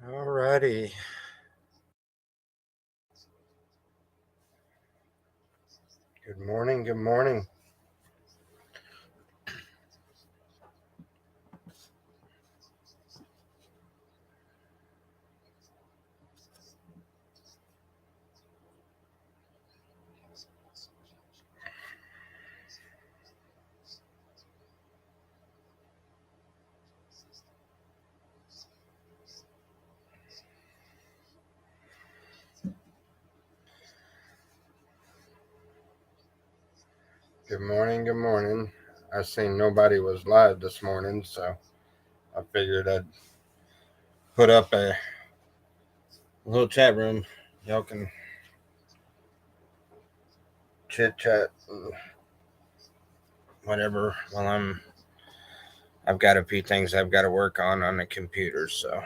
Alrighty. Good morning. Good morning. Good morning. Good morning. I seen nobody was live this morning, so I figured I'd put up a little chat room. Y'all can chit chat and whatever while I've got a few things I've got to work on the computer, so.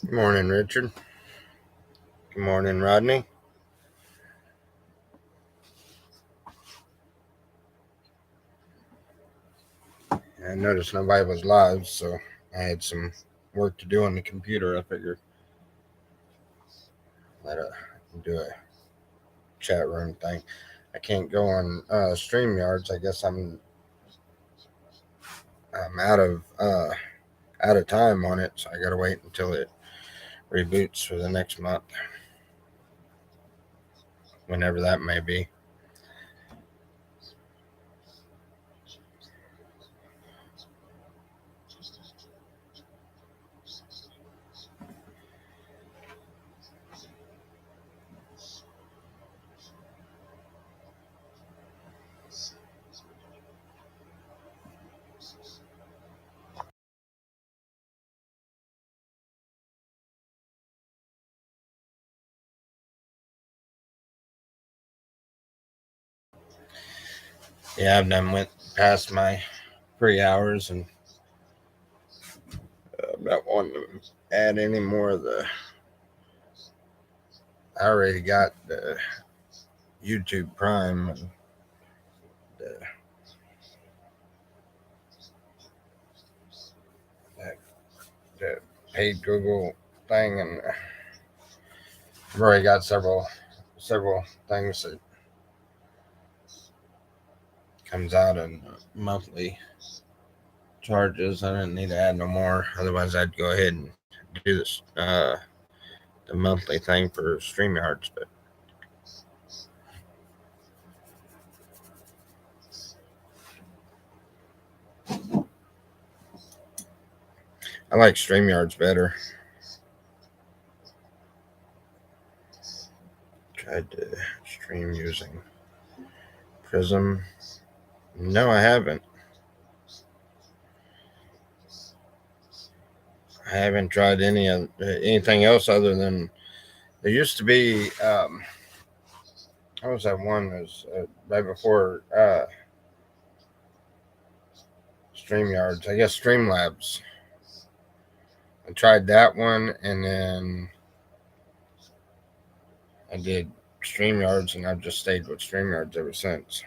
Good morning, Richard. Good morning, Rodney. I noticed nobody was live, so I had some work to do on the computer. I figured let do a chat room thing. I can't go on StreamYards. I guess I'm out of time on it, so I gotta wait until it reboots for the next month, whenever that may be. Yeah, I've done went past my 3 hours and not wanting to add any more of the. I already got the YouTube Prime and the, the paid Google thing, and I've already got several things that comes out in monthly charges. I didn't need to add no more. Otherwise, I'd go ahead and do this the monthly thing for StreamYards. But I like StreamYards better. Tried to stream using Prism. No, I haven't. I haven't tried anything else other than there used to be. What was that one? It was right before StreamYards. I guess Streamlabs. I tried that one, and then I did StreamYards, and I've just stayed with StreamYards ever since.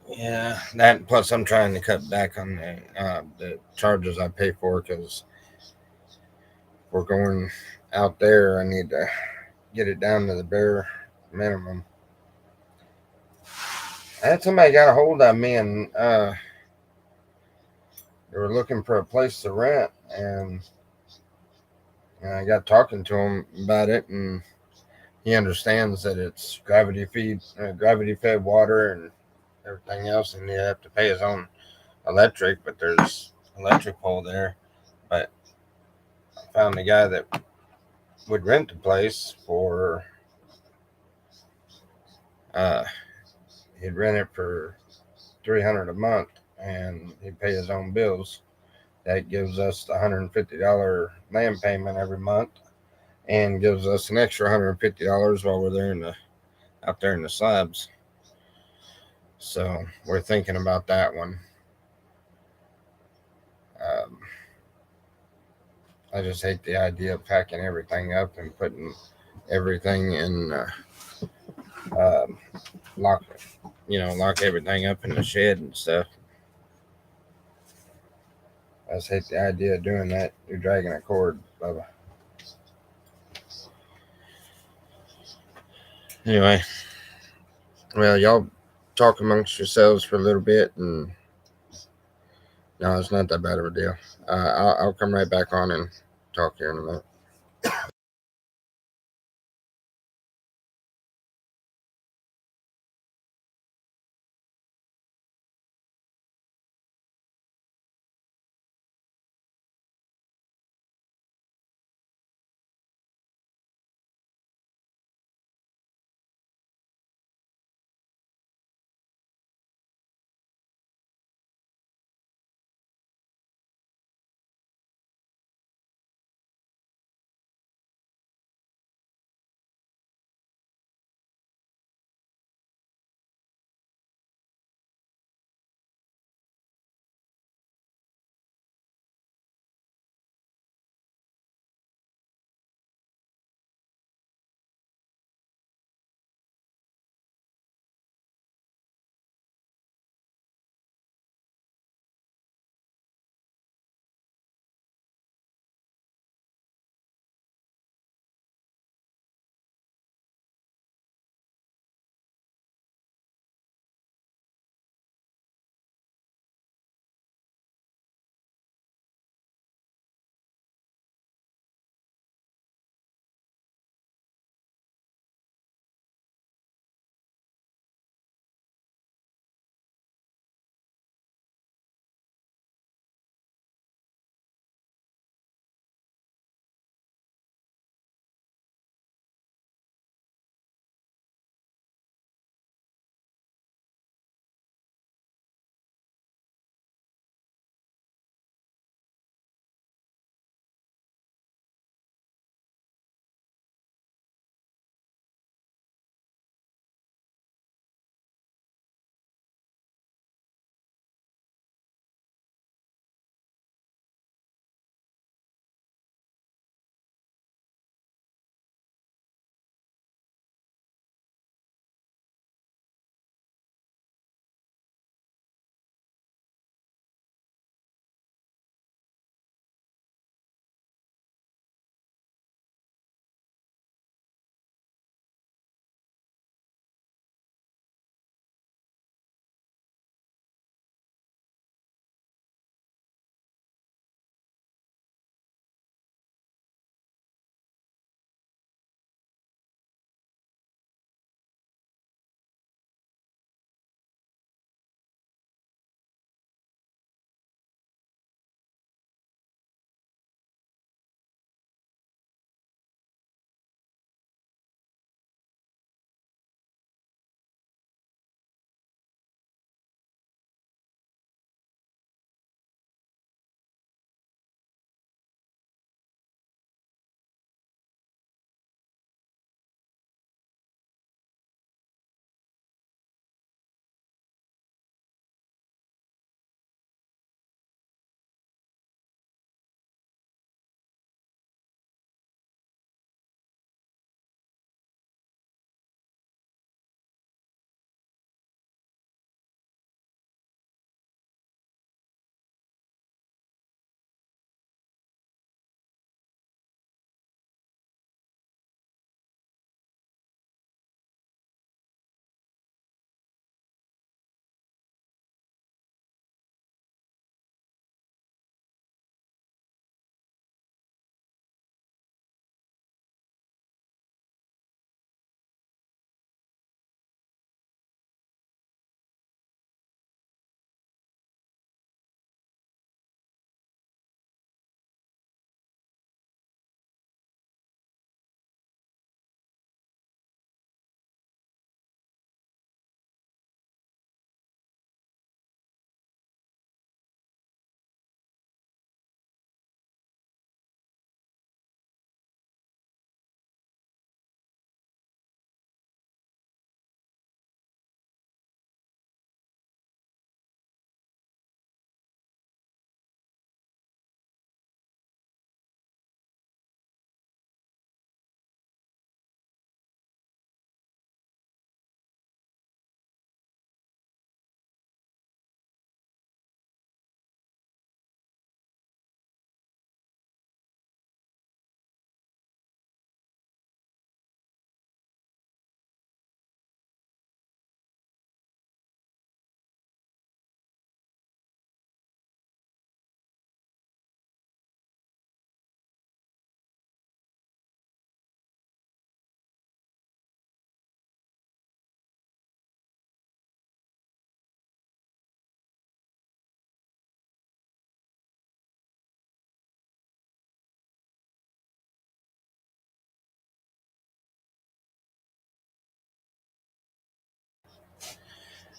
Yeah, that plus I'm trying to cut back on the charges I pay for because we're going out there. I need to get it down to the bare minimum. I had somebody got a hold of me, and they were looking for a place to rent, and I got talking to him about it, and he understands that it's gravity fed water and everything else, and you have to pay his own electric, but there's electric pole there. But I found a guy that would rent the place for uh he'd rent it for $300 a month, and he'd pay his own bills. That gives us the $150 land payment every month, and gives us an extra $150 while we're there out there in the slabs. So we're thinking about that one. Um, I just hate the idea of packing everything up and putting everything in um, lock lock everything up in the shed and stuff. I just hate the idea of doing that. You're dragging a cord, Bubba. Anyway, well, y'all talk amongst yourselves for a little bit, and no, it's not that bad of a deal. I'll come right back on and talk here in a minute.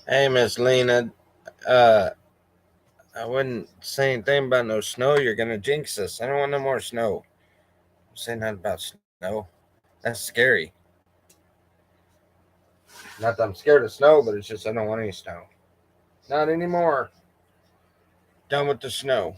Hey, Miss Lena. Uh, I wouldn't say anything about no snow. You're gonna jinx us. I don't want no more snow. Don't say nothing about snow. That's scary. Not that I'm scared of snow, but it's just I don't want any snow. Not anymore. Done with the snow.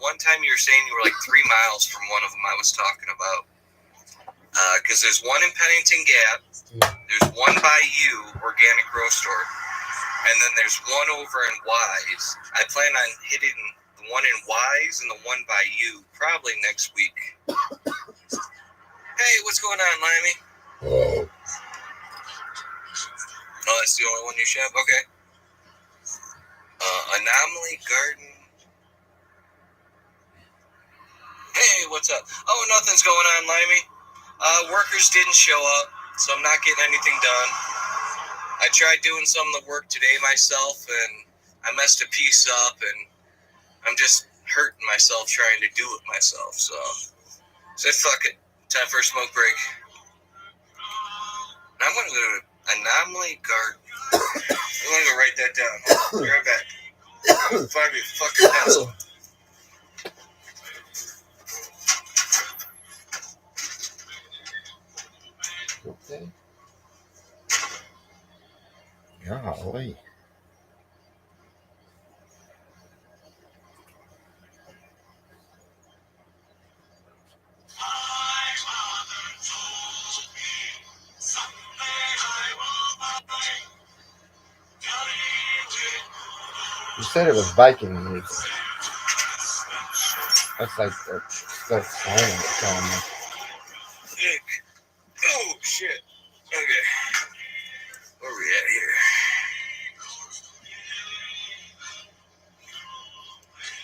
one time you were saying you were like 3 miles from one of them I was talking about. Because there's one in Pennington Gap, there's one by you, Organic Grow Store, and then there's one over in Wise. I plan on hitting the one in Wise and the one by you probably next week. Hey, what's going on, Limey? Oh, that's the only one you shove? Okay. Anomaly Garden. Hey, what's up? Oh, nothing's going on, Limey. Workers didn't show up, so I'm not getting anything done. I tried doing some of the work today myself, and I messed a piece up, and I'm just hurting myself trying to do it myself. So I said, fuck it. Time for a smoke break. And I'm going to go to Anomaly Garden. I'm going to go write that down. Be right back. Find me a fucking pencil. Okay. Golly. You said it was Viking music. That's like the stuff telling me. Oh, shit. Okay. Where are we at here?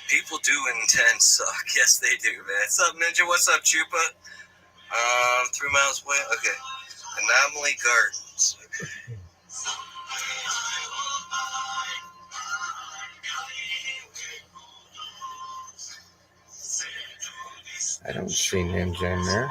People do intend suck. Yes, they do, man. What's up, Ninja? What's up, Chupa? 3 miles away? Okay. Anomaly Gardens. Okay. I don't see Ninja in there.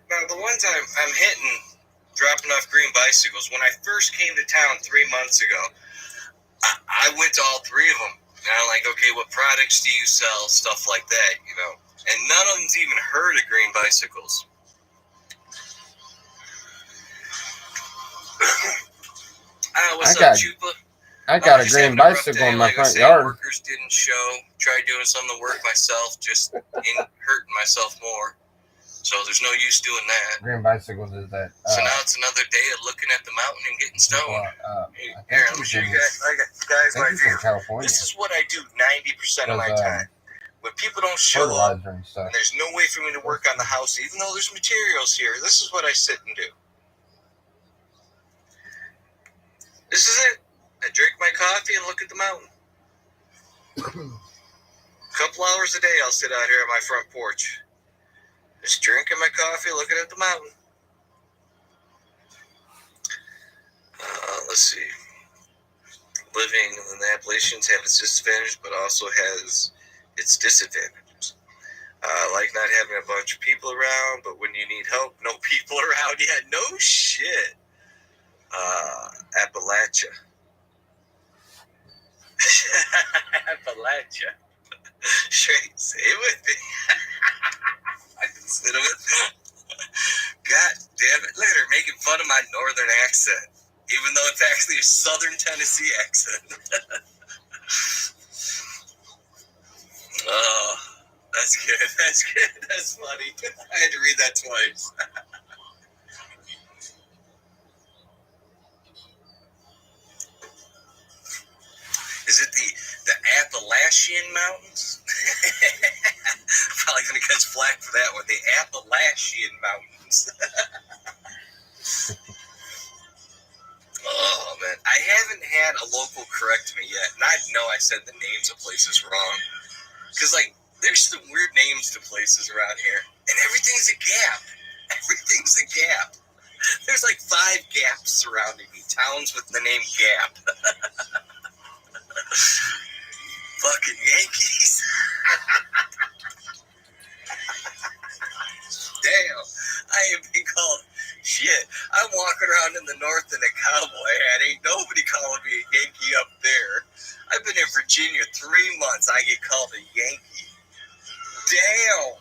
Now, the ones I'm hitting, dropping off green bicycles, when I first came to town 3 months ago, I went to all 3 of them. And I'm like, okay, what products do you sell? Stuff like that, you know. And none of them's even heard of green bicycles. What's up, Chupa? I got a green bicycle in my front yard. Workers didn't show. Tried doing some of the work myself, just hurting myself more. So there's no use doing that. Green bicycles is that. So now it's another day of looking at the mountain and getting stoned. Here, let me show you guys. Guys, right here. This is what I do 90% of my time. When people don't show up, and there's no way for me to work on the house, even though there's materials here, this is what I sit and do. This is it. I drink my coffee and look at the mountain. A couple hours a day I'll sit out here on my front porch. Just drinking my coffee, looking at the mountain. Let's see. Living in the Appalachians have its disadvantages, but also has its disadvantages. Like not having a bunch of people around, but when you need help, no people around. Yeah, no shit. Appalachia. Appalachia. Straight, say it with me. I can sit with it. God damn it. Look at her making fun of my northern accent, even though it's actually a southern Tennessee accent. Oh, that's good. That's good. That's funny. I had to read that twice. Is it the Appalachian Mountains? Probably going to catch flack for that one. The Appalachian Mountains. Oh, man. I haven't had a local correct me yet. And I know I said the names of places wrong. Because, like, there's some weird names to places around here. And everything's a gap. Everything's a gap. There's like 5 gaps surrounding me. Towns with the name Gap. Fucking Yankees. Damn. I ain't been called shit. I'm walking around in the north in a cowboy hat. Ain't nobody calling me a Yankee up there. I've been in Virginia 3 months. I get called a Yankee. Damn.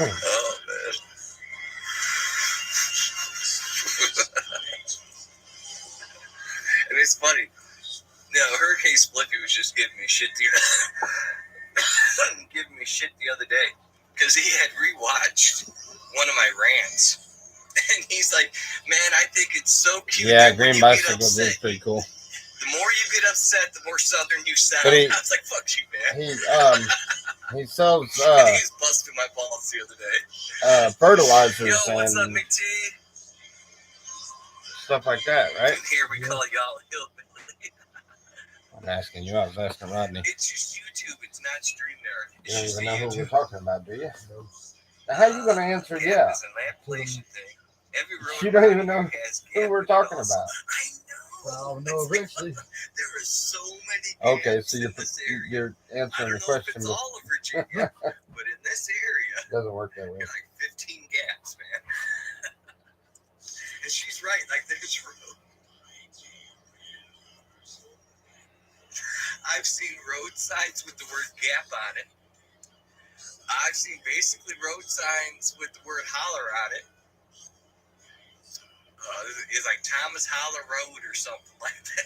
Oh, man. And it's funny. No, Hurricane Spliffy was just giving me shit the other day because he had rewatched one of my rants, and he's like, "Man, I think it's so cute." Yeah, Green Bicycles is pretty cool. The more you get upset, the more Southern you sound. I was like, "Fuck you, man." He sells He's busting my balls the other day. Fertilizers. Yo, what's up, McT? Stuff like that, right? Here we call y'all hillbilly. I'm asking you. I was asking Rodney. It's just YouTube. It's not StreamYard. You don't even know who we're talking about, do you? How are you going to answer? Yeah. It's a lampplation thing. Every road You don't even know who we're talking about. I know. I'll know eventually. There are so many. Okay, so you're answering the question. It's all of Virginia, but in this area, it doesn't work that way. Like 15 gaps, man. And she's right. Like there's road. I've seen road signs with the word gap on it. I've seen basically road signs with the word holler on it. It's like Thomas Holler Road or something like that.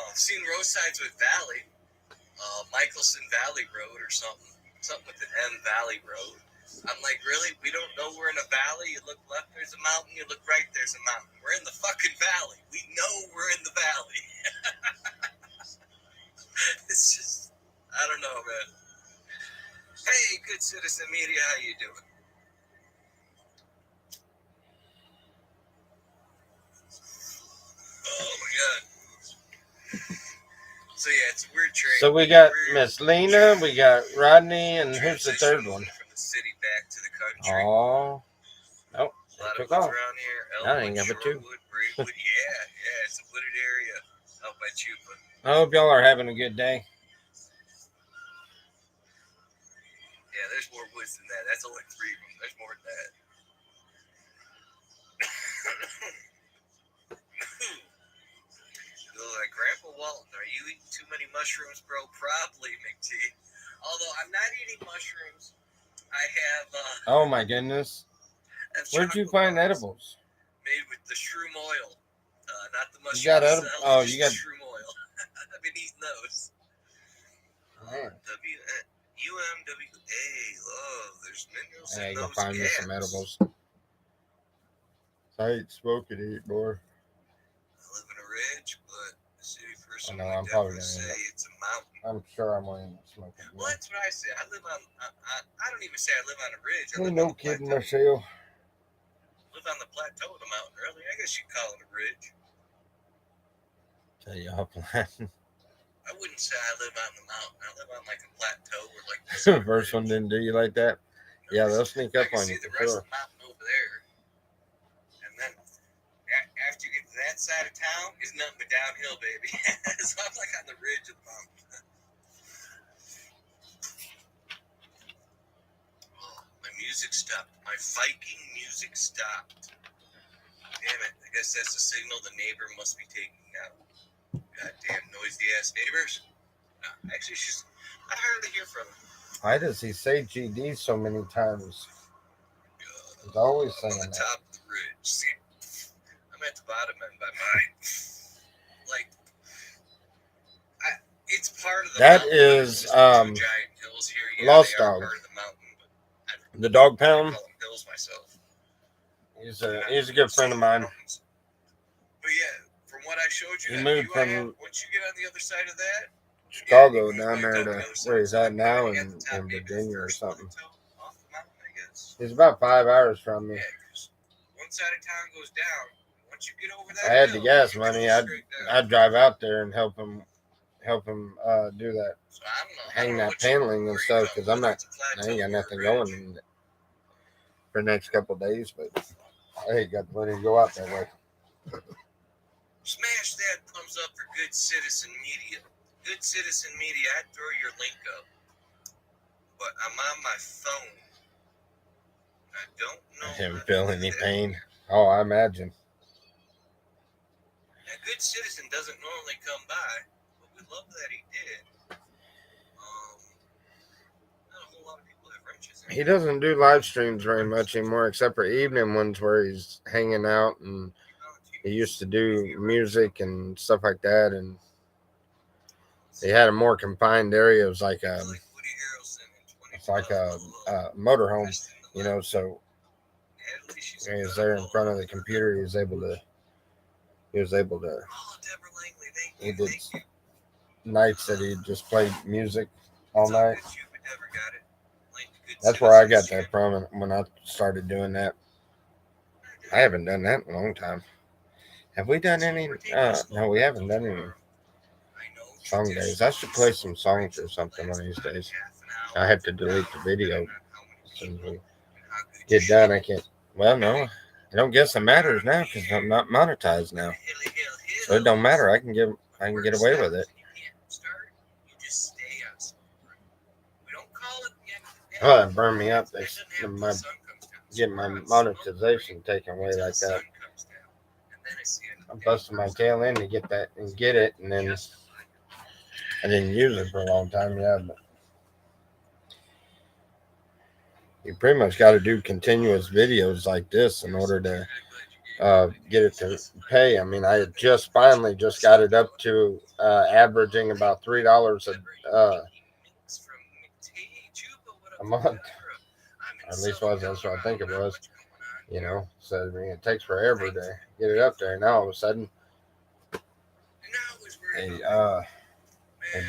I've seen road signs with Valley, Michelson Valley Road or something with an M, Valley Road. I'm like, really? We don't know we're in a valley? You look left, there's a mountain. You look right, there's a mountain. We're in the fucking valley. We know we're in the valley. It's just, I don't know, man. Hey, good citizen media, how you doing? Oh my god. So yeah, it's a weird trade. So we got Miss Lena, we got Rodney, and who's the third one? From the city back to the country. Oh, nope. A lot took of woods off. around here. I ain't got but two. Braidwood. Yeah, it's a wooded area out by Chupa. I hope y'all are having a good day. Yeah, there's more woods than that. That's only 3 of them. There's more than that. Like Grandpa Walton, are you eating too many mushrooms, bro? Probably, McT. Although I'm not eating mushrooms, I have. Oh my goodness! Where'd you find edibles? Made with the shroom oil, not the mushrooms. You got edibles? Oh, you got shroom oil. I've been eating those. Man. UMWA. Oh, there's minerals hey, in go those find me some edibles. I ain't smoking it anymore. I live in a ridge, but the city person I know, would I'm probably definitely gonna say it's a mountain. I'm sure I'm going to smoke it. Well, that's what I say. I live on. I don't even say I live on a ridge. I Ain't live no on the kidding, plateau. Marcel. Live on the plateau of the mountain. Really, I guess you'd call it a ridge. Tell you how plan. I wouldn't say I live on the mountain. I live on like a plateau or like. The first one didn't do you like that? Yeah, they'll sneak up on you the for rest sure. of the mountain over there, and then after you get to that side of town, it's nothing but downhill, baby. So I'm like on the ridge of the mountain. Oh, my music stopped. My Viking music stopped. Damn it! I guess that's the signal the neighbor must be taking out. Goddamn noisy ass neighbors. No, actually, I hardly hear from him. Why does he say GD so many times? He's always saying on the that. top of the ridge. See, I'm at the bottom end by mine. Like, it's part of the that mountain. Is giant hills here. Yeah, Lost they are Dog. part of the mountain, but The dog I pound. call them hills myself. He's a good friend of mine. But yeah, from what I showed you, He moved from once you get on the other side of that, Chicago down there to where he's at now in Virginia or something. Off the mountain, I guess. He's about 5 hours from me. Yeah, because one side of town goes down. Once you get over that, I had the gas money. I'd drive out there and help him do that, so I don't know, hang that paneling and stuff, because I ain't got nothing going for the next couple of days, but I ain't got the money to go out that way. Smash that thumbs up for Good Citizen Media. Good Citizen Media, I'd throw your link up. but I'm on my phone. I don't know. I didn't how feel to any do that. pain. Oh, I imagine. A good citizen doesn't normally come by, but we love that he did. Not a whole lot of people have wrenches. He doesn't do live streams very much anymore, except for evening ones where he's hanging out, and he used to do music and stuff like that. And he had a more confined area. It was like it's like a motorhome, you know. So when he was there in front of the computer, he was able to. He did nights that he just played music all night. That's where I got that from when I started doing that. I haven't done that in a long time. Have we done any? No, we haven't done any song days. I should play some songs or something one of these days. I have to delete the video as soon as we get done. I can't. Well, no, I don't guess it matters now because I'm not monetized now, so it don't matter. I can get away with it. Oh, that burned me up. They get my monetization taken away like that. I'm busting my tail end to get that and get it, and then I didn't use it for a long time. Yeah, but you pretty much got to do continuous videos like this in order to get it to pay. I mean, I had finally got it up to averaging about $3 a month. At least that's what I think it was. You know, so I mean, it takes forever to get it up there. Now all of a sudden, they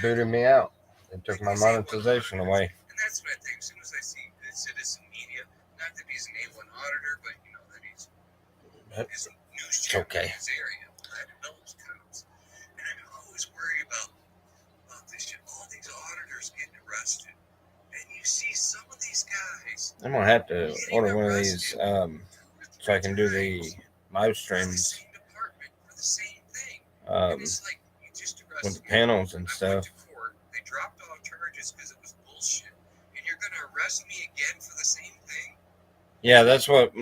booted me out. They took my monetization away. And that's what I think. As soon as I see Good Citizen Media, not that he's an A1 auditor, but you know that he's a news channel in his area. That knows counts. And I'm always worried about this shit. All these auditors getting arrested. And you see some of these guys. I'm gonna have to order one of these so I can do the live streams with the panels and stuff. They dropped all charges because it was bullshit, and you're gonna arrest me again for the same thing. Yeah, that's what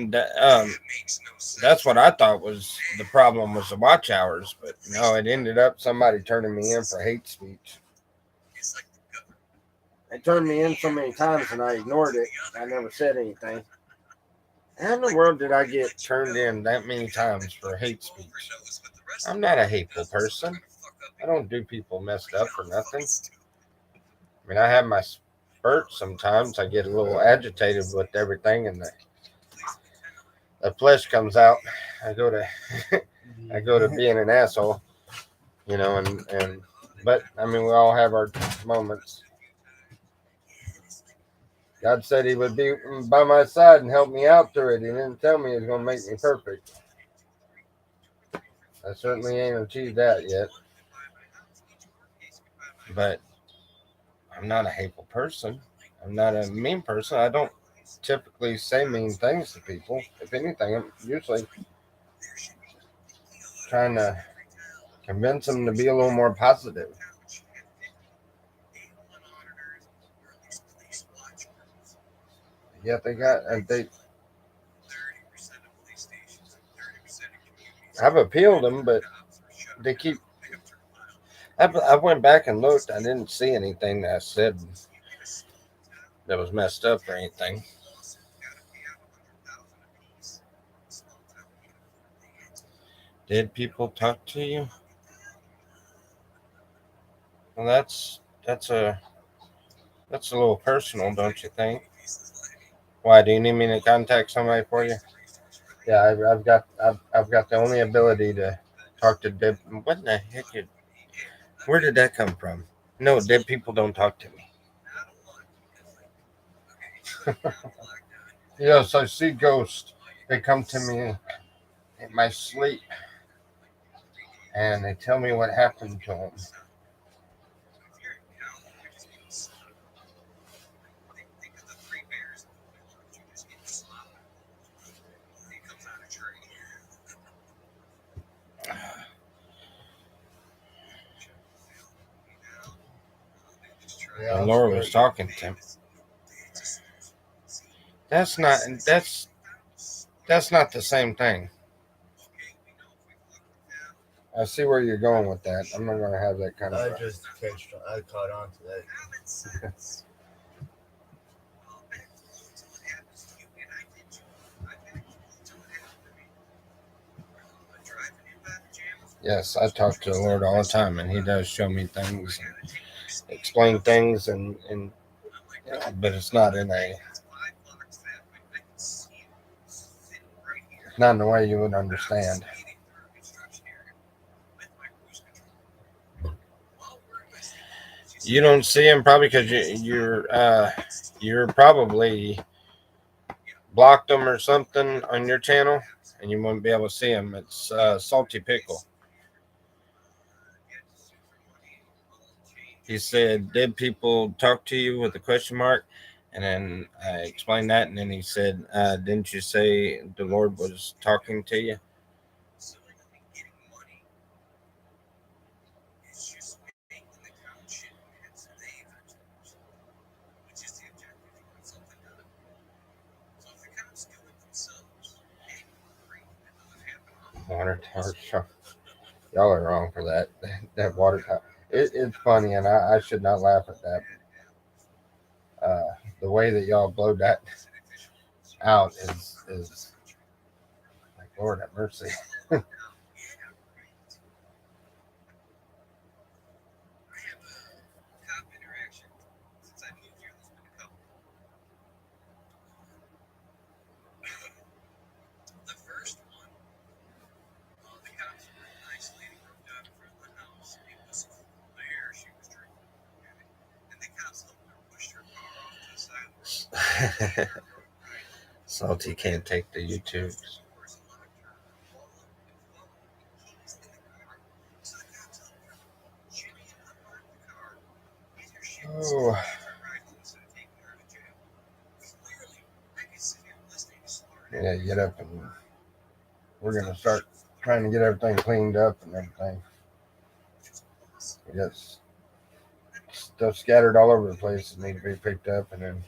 that's what I thought was the problem, was the watch hours, but no, it ended up somebody turning me in for hate speech. They turned me in so many times and I ignored it. I never said anything. How in the world did I get turned in that many times for hate speech? I'm not a hateful person. I don't do people messed up for nothing. I mean, I have my spurts sometimes. I get a little agitated with everything, and the flesh comes out. I go to being an asshole, you know, but I mean, we all have our moments. God said he would be by my side and help me out through it. He didn't tell me he was going to make me perfect. I certainly ain't achieved that yet. But I'm not a hateful person. I'm not a mean person. I don't typically say mean things to people. If anything, I'm usually trying to convince them to be a little more positive. Yeah, I've appealed them, but they keep. I went back and looked. I didn't see anything that I said that was messed up or anything. Did people talk to you? Well, that's a little personal, don't you think? Why, do you need me to contact somebody for you? Yeah, I've got the only ability to talk to dead. What in the heck? Where did that come from? No, dead people don't talk to me. Yes, I see ghosts. They come to me in my sleep, and they tell me what happened to them. Yeah, Laura was talking to him. That's not that's not the same thing. I see where you're going with that. I'm not gonna have that kind of. I caught on to that. Yes, I talk to the Lord all the time, and He does show me things, and explain things, and but it's not in the way you would understand. You don't see him probably because you're probably blocked them or something on your channel, and you won't be able to see him. It's Salty Pickle. He said, "Did people talk to you?" with a question mark, and then I explained that, and then he said, "Didn't you say the Lord was talking to you?" Water tower show. Y'all are wrong for that. That water tower. It's funny, and I should not laugh at that. The way that y'all blow that out is like, Lord have mercy. Salty can't take the YouTube. Oh. Yeah, get up and we're gonna start trying to get everything cleaned up and everything. We got stuff scattered all over the place that need to be picked up, and then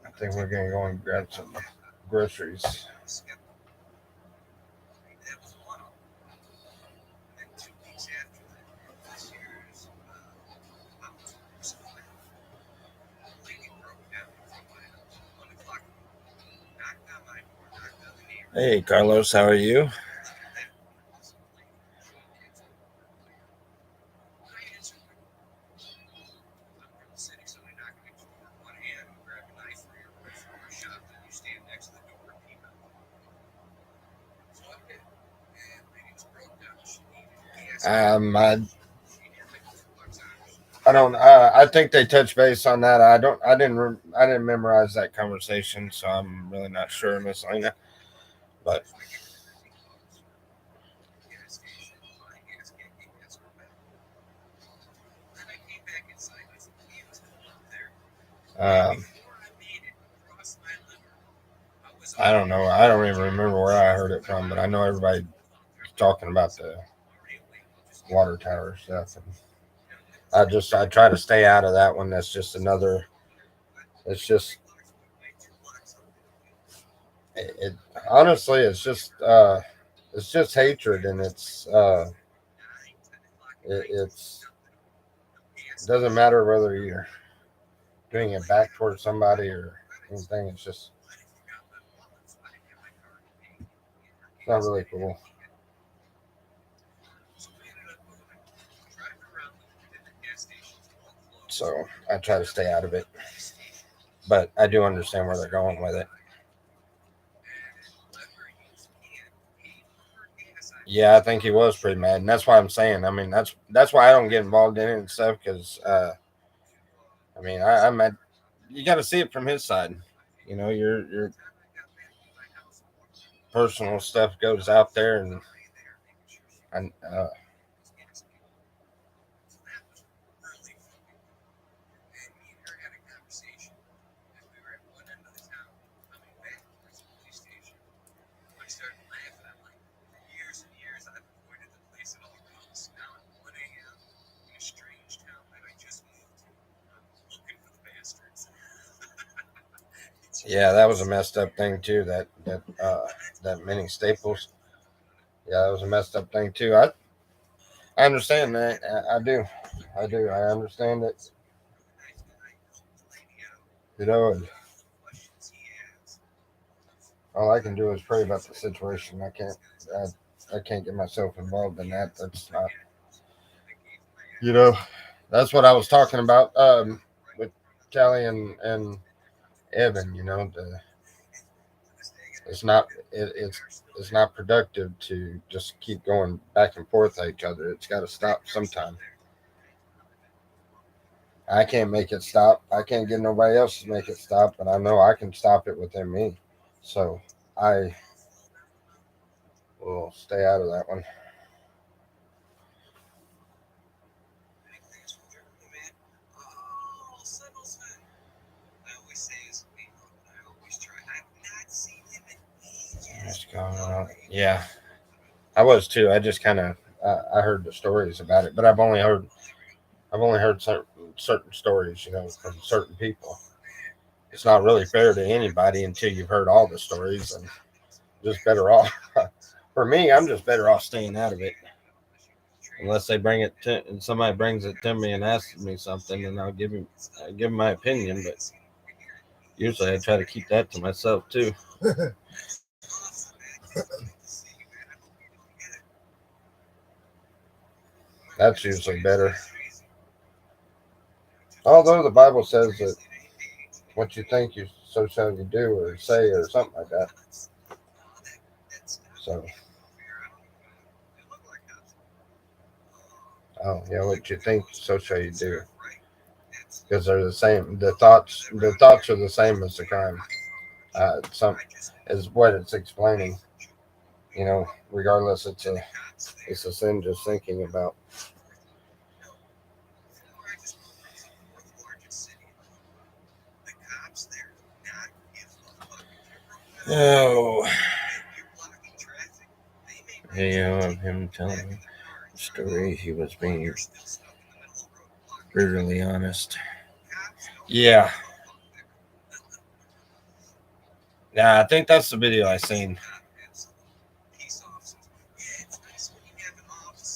I think we're gonna go and grab some groceries. Hey, Carlos, how are you? I don't. I think they touched base on that. I don't. I didn't memorize that conversation, so I'm really not sure, Miss Lena. But I don't know. I don't even remember where I heard it from, but I know everybody talking about the water tower stuff. And I try to stay out of that one. That's just another. It's just it honestly, it's just hatred, and it doesn't matter whether you're doing it back towards somebody or anything. It's just it's not really cool. So I try to stay out of it, but I do understand where they're going with it. Yeah, I think he was pretty mad, and that's why I'm saying. I mean, that's why I don't get involved in it and stuff because I mean, I'm mad. You got to see it from his side. You know, your personal stuff goes out there, and Yeah, that was a messed up thing too. That mini Staples. Yeah, that was a messed up thing too. I understand that. I do. I do. I understand it. You know, and all I can do is pray about the situation. I can't get myself involved in that. That's not. You know, that's what I was talking about with Callie and Evan. You know, it's not it's not productive to just keep going back and forth at each other. It's got to stop sometime. I can't make it stop. I can't get nobody else to make it stop, but I know I can stop it within me. So I will stay out of that one. Just going on. Yeah, I was too. I just kind of I heard the stories about it, but I've only heard certain stories, you know, from certain people. It's not really fair to anybody until you've heard all the stories, and just better off. For me, I'm just better off staying out of it. Unless they bring it to, and somebody brings it to me and asks me something, and I give 'em my opinion. But usually, I try to keep that to myself too. That's usually better. Although the Bible says that what you think you so shall you do or say or something like that. So, oh yeah, what you think so shall you do, because they're the same. The thoughts are the same as the crime. Some is what it's explaining. You know, regardless, it's a sin just thinking about. Oh, video of him telling the story. He was being brutally honest. Yeah. Yeah, I think that's the video I seen.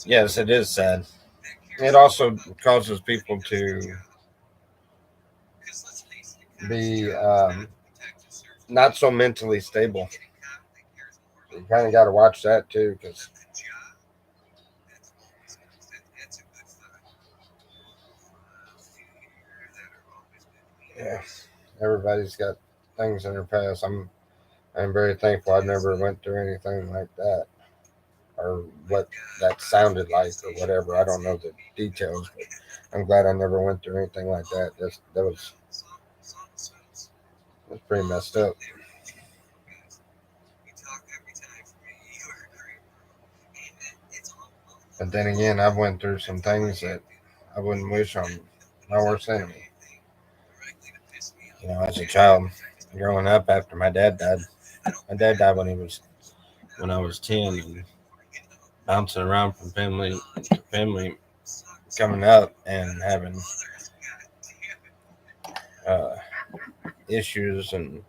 Yes, it is sad. It also causes people to be not so mentally stable. You kind of got to watch that too, because yeah, everybody's got things in their past. I'm very thankful I never went through anything like that, or what that sounded like, or whatever. I don't know the details, but I'm glad I never went through anything like that. That was pretty messed up. But then again, I've went through some things that I wouldn't wish on my worst enemy. You know, as a child, growing up after my dad died. My dad died when I was 10, and bouncing around from family to family, coming up and having uh, issues, and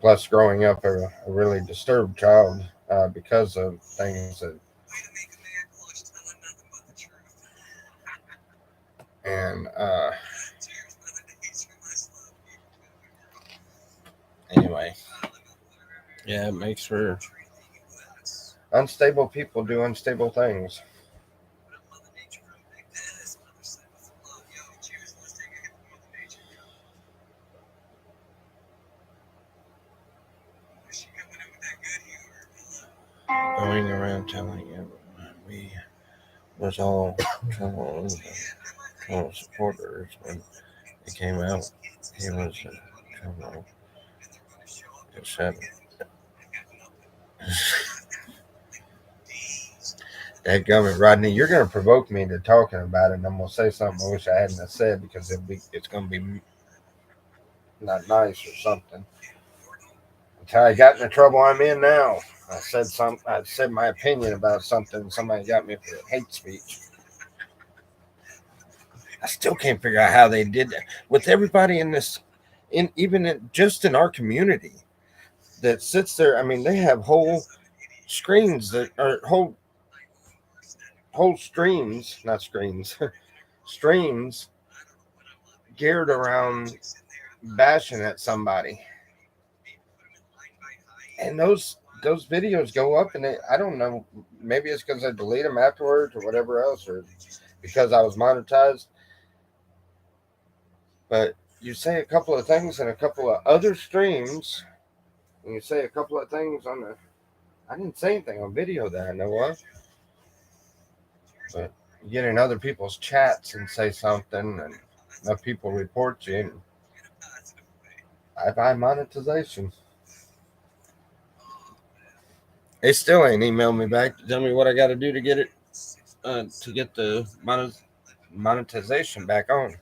plus growing up a really disturbed child because of things that. And anyway, yeah, it makes for unstable people do unstable things. Going around telling everyone we was all trouble supporters. When it came out he was trouble. It said, "Dadgummit, Rodney, you're going to provoke me into talking about it, and I'm going to say something I wish I hadn't have said because it's going to be not nice or something." That's how I got in the trouble I'm in now. I said my opinion about something, and somebody got me for hate speech. I still can't figure out how they did that with everybody in this just in our community that sits there. I mean, they have whole screens that are whole streams, not screens, streams geared around bashing at somebody, and those videos go up, and I don't know, maybe it's because I delete them afterwards or whatever else, or because I was monetized. But you say a couple of things in a couple of other streams, and you say a couple of things on the. I didn't say anything on video that I know of, but you get in other people's chats and say something, and enough people report you, and I buy monetization. They still ain't emailed me back to tell me what I got to do to get it, to get the monetization back on.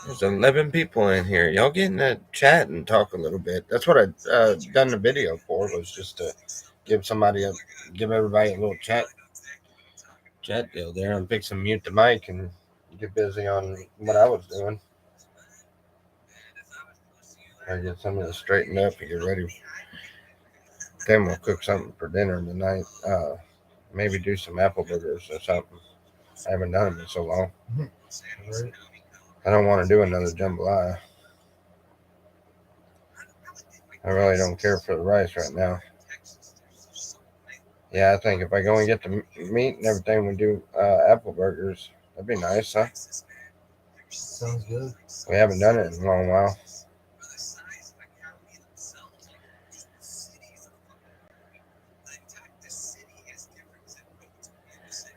There's 11 people in here. Y'all get in that chat and talk a little bit. That's what I done the video for, was just to give everybody a little chat deal there. I'm fixing to mute the mic and get busy on what I was doing. I get some of this straightened up and get ready. Then we'll cook something for dinner tonight. Maybe do some apple burgers or something. I haven't done them in so long. Right. I don't want to do another jambalaya. I really don't care for the rice right now. Yeah, I think if I go and get the meat and everything, we do apple burgers. That'd be nice, huh? Sounds good. We haven't done it in a long while.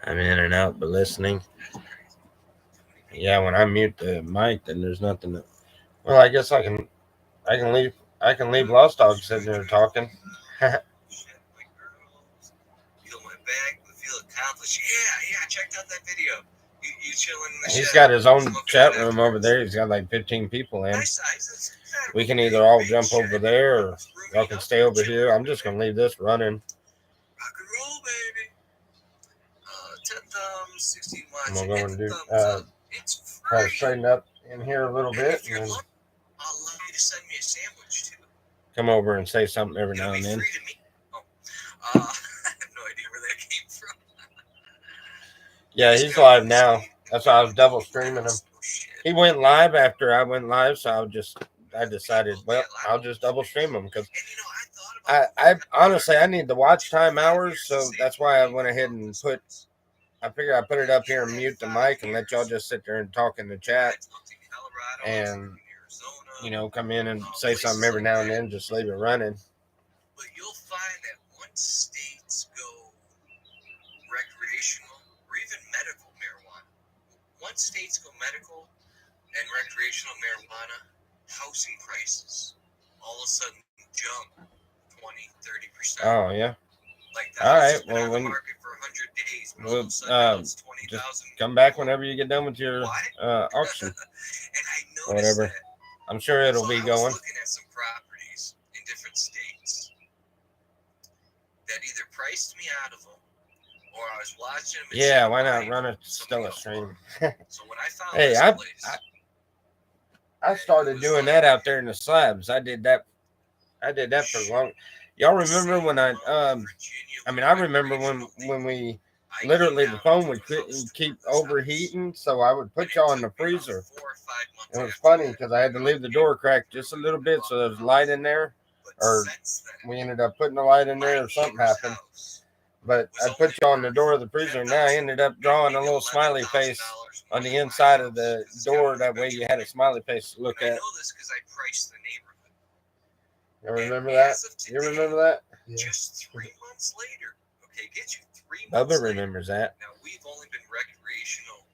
I'm in and out, but listening. Yeah, when I mute the mic, then there's nothing. Well, I guess I can leave. I can leave Lost Dog sitting there talking. Feel accomplished. Yeah, I checked out that video. You chilling in the He's shed, got his own smoking chat that room over there. He's got like 15 people in. nice size. We can either all jump over there or y'all can stay over here. I'm just gonna leave this running. Rock and roll, baby. 10 thumbs, 16 watts. I'm gonna go and do It's try to free. straighten up in here a little And bit, if you're and then lucky, I'll allow you to send me a sandwich too. come over and say something every now It'll and be then. free to me. Oh, I have no idea where that came from. Yeah, he's live now. That's why I was double streaming him. Oh, shit. He went live after I went live, so I decided, well, I'll just double stream him because And you know, I thought I about honestly I need the watch time hours, so that's why I went ahead and I figured I'd put it up here and mute the mic and let y'all just sit there and talk in the chat, and come in and say something every now and then, just leave it running. But you'll find that once states go recreational or even medical marijuana, once states go medical and recreational marijuana, housing prices all of a sudden jump 20-30%. Oh yeah. Like All right, has been well, on when- the market for 100 days, but we'll, all of a sudden now it's just 20,000. Come back whenever you get done with your auction And I or noticed whatever. that. I'm sure it'll be I was going. looking at some properties in different states that either priced me out of them or I was watching them. and Yeah, seeing why not why run a somebody Stella else stream? bought it. So when I found Hey, this place, I started doing that out there in the slabs. I did that for long. Y'all remember when I remember when we literally the phone would keep overheating, so I would put y'all in the freezer. It was funny because I had to leave the door cracked just a little bit so there's light in there, or we ended up putting the light in there or something happened. But I put y'all in the door of the freezer, and now I ended up drawing a little smiley face on the inside of the door. That way you had a smiley face to look I at. know this because I priced the neighborhood. You remember that? You remember that? Yeah. Just 3 months later. Okay, get you 3 months Bubba later. remembers that. Now, we've only been recreational.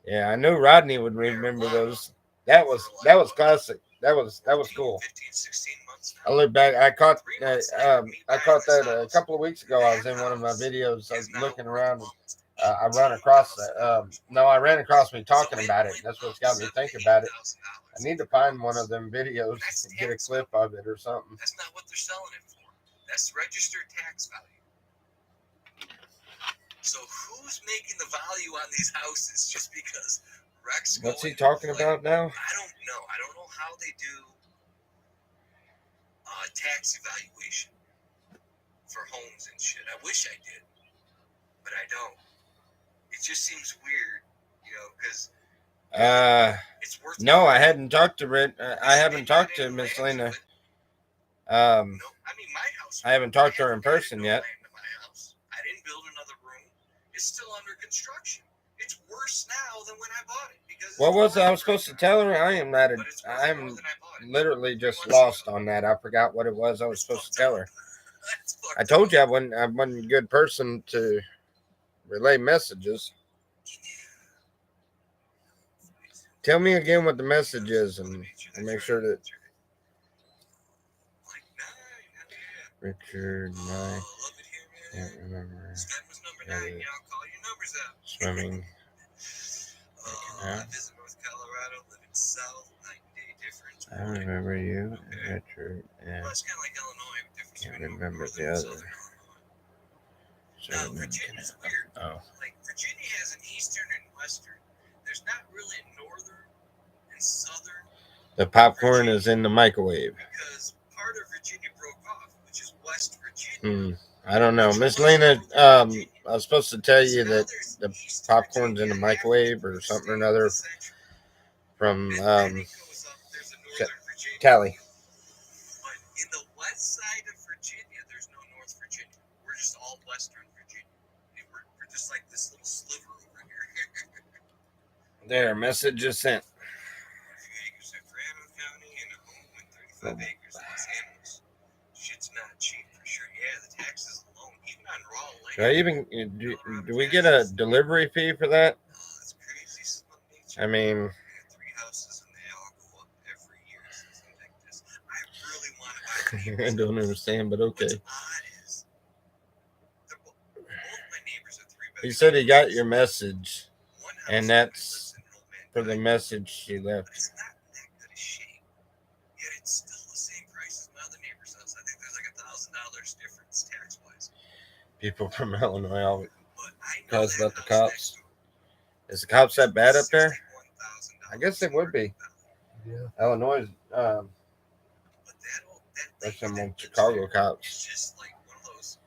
Yeah, I knew Rodney would remember those. That was classic. That was cool. 15, 16 months I now. look back. I caught that a couple of weeks ago. I was in one of my videos. I was looking around. I ran across that. I ran across me talking about it. That's what's got me thinking about it. I need to find one of them videos and get a clip of it or something. That's not what they're selling it for. That's registered tax value. So who's making the value on these houses just because Rex? What's he talking about now? I don't know. I don't know how they do tax evaluation for homes and shit. I wish I did, but I don't. It just seems weird, because it's worth. No, I hadn't talked to Red. I haven't talked to Miss Lena. No, I mean my house. I haven't talked to her in person yet. I didn't build another room. It's still under construction. It's worse now than when I bought it because. What was it I was supposed to tell her? I'm literally just lost on that. I forgot what it was I was supposed to tell her. I told you I wasn't a good person to relay messages. Tell me again what the message is, and I'll make sure that Richard, can't remember. Swimming. I remember you, Richard, and can't remember the other. No, Virginia's weird. Oh. Like, Virginia has an eastern and western. There's not really a northern and southern. The popcorn is in the microwave. Because part of Virginia broke off, which is West Virginia. I don't know. Miss Lena, I was supposed to tell you that the popcorn's in the microwave or something or another from Cali. But in the west side of Virginia, there's no North Virginia. We're just all Western Virginia. We're just like this little sliver over here. There, message is sent. A few acres in Fresno County and a home with 35 acres in Los Angeles. Shit's not cheap for sure. Yeah, the taxes alone, even on raw land. Do we get a delivery fee for that? That's crazy. I mean, 3 houses and they all go up every year. Something like this. I really want to buy. I don't understand, but okay. What's odd is both my neighbors are 3 bedroom. He said he got your message, and that's for the message she left. But it's not in that good a shape. Yet it's still the same price as my other neighbor's house. I think there's like $1,000 difference tax wise. People from Illinois always But I know cause that about the house cops. next to it Is the cops that bad up there? $61,000 I guess they would be. Yeah. Illinois, But there's some that Chicago It's cops. just like one of those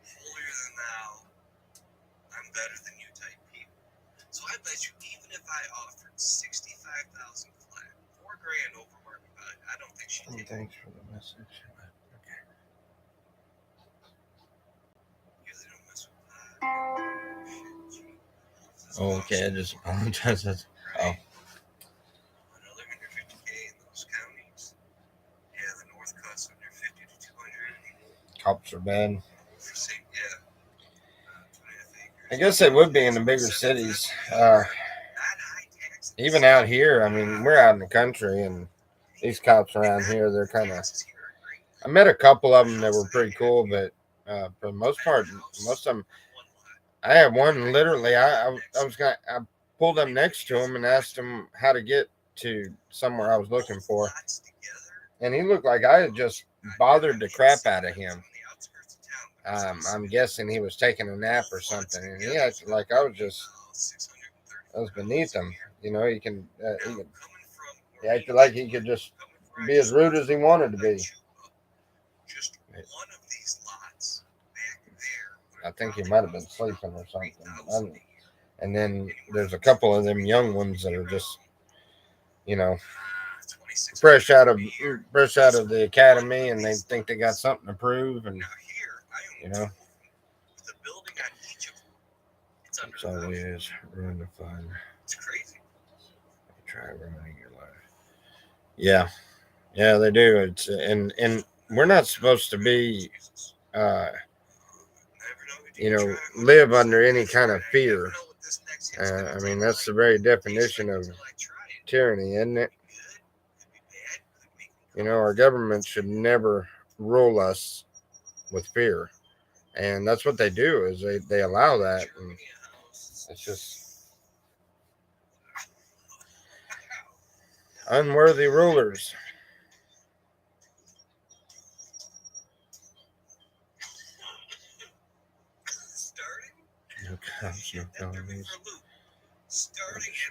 holier than thou, I'm better than you type people. So I bet you even if I offered 65,000 flat, $4,000 over market value, I don't think she'd take it. Thanks for the message. Usually don't mess with that. Shit, gee. Oh, okay, I just apologize. Oh. Another $150K in those counties. Yeah, the North cuts under 50 to 200. Cops are bad. For same, yeah. 2.5 acres. I guess they would be in the bigger cities. Not high taxes. Even out here, I mean, we're out in the country, and these cops around here, they're kind of. Taxes here are great. I met a couple of them that were pretty cool, but for the most part, most of them. I had one literally. I pulled up next to him and asked him how to get to somewhere I was looking for, and he looked like I had just bothered the crap out of him. I'm guessing he was taking a nap or something, and he acted like I was beneath him. You know, he acted like he could just be as rude as he wanted to be. Just one of these lots back there. I think he might have been sleeping or something. And then there's a couple of them young ones that are just, you know, fresh out of the academy, and they think they got something to prove, and you know, it's always ruin the fun. It's crazy. Try ruining your life. Yeah, they do. It's and we're not supposed to be, you know, live under any kind of fear. I mean, that's the very definition of tyranny, isn't it? You know, our government should never rule us with fear, and that's what they do. Is they allow that, and it's just unworthy rulers. Starting at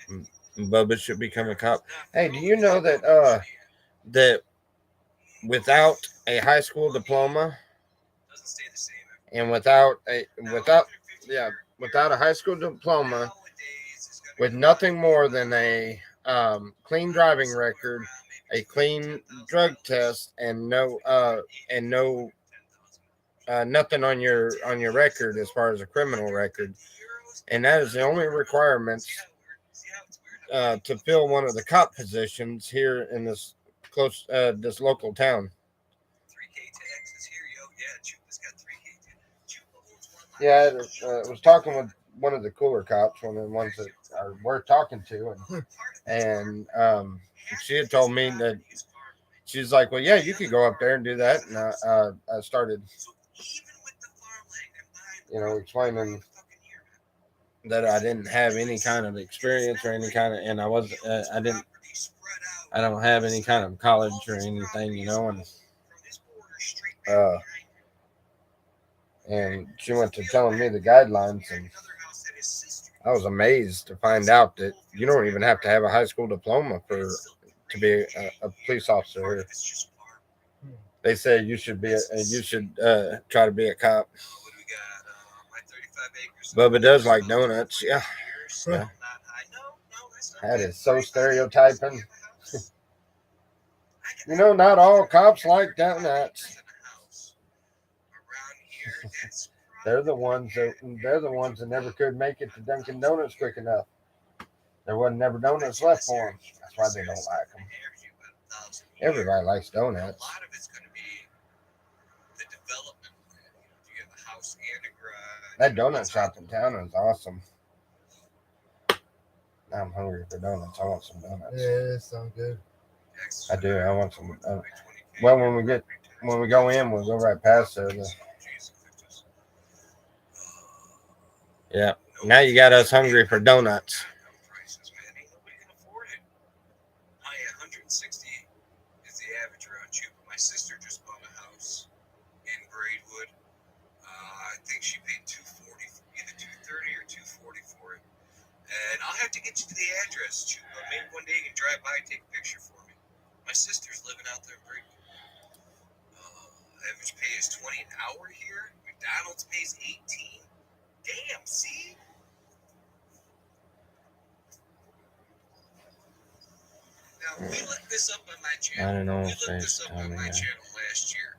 100. Bubba should become a cop. Hey, do you know that that without a high school diploma Doesn't stay the same. and without a high school diploma with nothing more than a clean driving record, a clean drug test, and no nothing on your record as far as a criminal record, and that is the only requirements to fill one of the cop positions here in this this local town. 3K taxes here, yo. Yeah, Chupa's got 3K. Chupa owns one of my Yeah, I was talking with one of the cooler cops, one of the ones that we're talking to, and she had told me that she's like, well, yeah, you could go up there and do that, and I started, explaining that I didn't have any kind of experience or any kind of, and I don't have any kind of college or anything, and she went to telling me the guidelines, and I was amazed to find out that you don't even have to have a high school diploma to be a police officer here. They say you should try to be a cop. Bubba does like donuts, yeah. That is so stereotyping. Not all cops like donuts. They're the ones that never could make it to Dunkin' Donuts quick enough. There wasn't never donuts left for them. That's why they don't like them. Everybody likes donuts. A lot of it's going to be the development. You have a house and a garage. That donut shop in town is awesome. Now I'm hungry for donuts. I want some donuts. Yeah, that sounds good. I do. I want some. Well, when we go in, we'll go right past there. Yeah. Now you got us hungry for donuts. 160 is the average around Chupa. My sister just bought a house in Braidwood. I think she paid $240, either $230 or $240 for it. And I'll have to get you to the address, Chupa. Maybe one day you can drive by and take a picture for me. My sister's living out there in Braidwood. Average pay is $20 an hour here. McDonald's pays $18. Damn, see? Now, we looked this up on my channel. I don't know We if looked this up on my it's channel last year.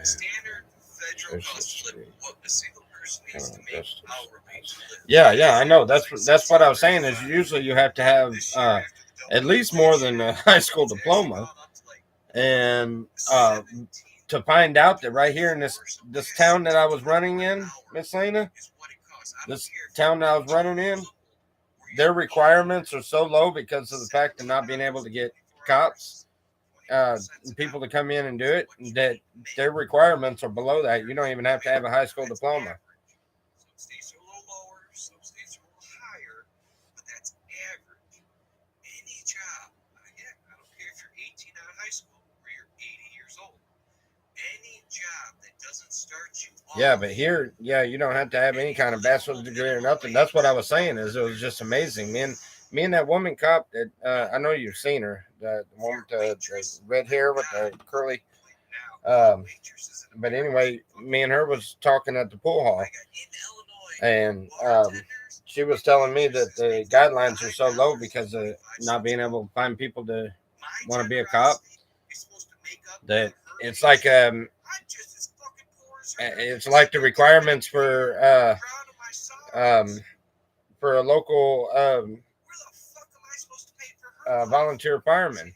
Standard federal cost of living, what a single person needs to make hourly to live. Yeah, I know. That's what I was saying. Is usually you have to have at least more than a high school diploma, and to find out that right here in this town that I was running in, Miss Lena, this town that I was running in, their requirements are so low because of the fact of not being able to get cops, people to come in and do it, that their requirements are below that. You don't even have to have a high school diploma. Some states are a little lower, some states are a little higher, but that's average. Any job, again, I don't care if you're 18 out of high school or you're 80 years old. Any job that doesn't start you off. Yeah, but here, you don't have to have any kind of bachelor's degree or nothing. That's what I was saying. Is it was just amazing. Me and that woman cop that I know you've seen her, the one with the red hair with the curly. But anyway, me and her was talking at the pool hall, and she was telling me that the guidelines are so low because of not being able to find people to want to be a cop, that it's like the requirements for a local volunteer fireman.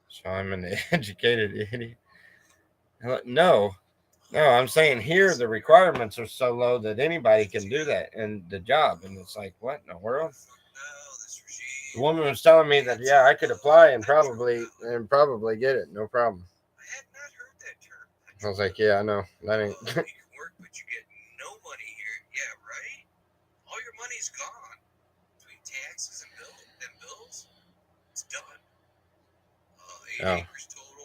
So I'm an educated idiot. No, I'm saying here the requirements are so low that anybody can do that and the job, and it's like, what in the world? The woman was telling me that I could apply and probably get it, no problem. I was like, yeah, I know that ain't. You can work, but you get no money here. Yeah, right. All your money's gone between taxes and bills. It's done. 8 acres total.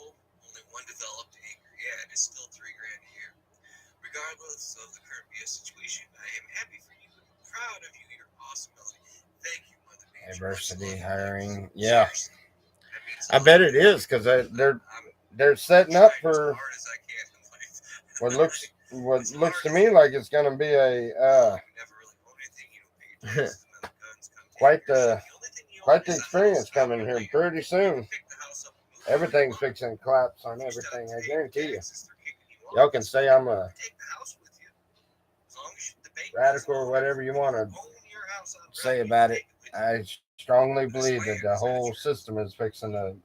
regardless of the current BS situation, I am happy for you and proud of you. You're awesome, Melody. Thank you, Mother Nature. Diversity Much love. hiring. Yeah, Seriously. That means a I lot. bet it is because they're setting up for as hard as I can in life. what looks to me like it's going to be a never really own anything, you don't pay your taxes, and then the guns come quite to your the shit. The only thing you own quite the is a experience house. coming here Like, pretty you soon. can pick the house up and move Everything's wherever you fixing to collapse on want. You just everything. have I to pay guarantee you. taxes. They're kicking you off. Y'all can say I'm a Take the house with you. As long as the bank radical or doesn't whatever you want to own your house outright, say you about can it. take with you. I strongly believe that the whole system is fixing to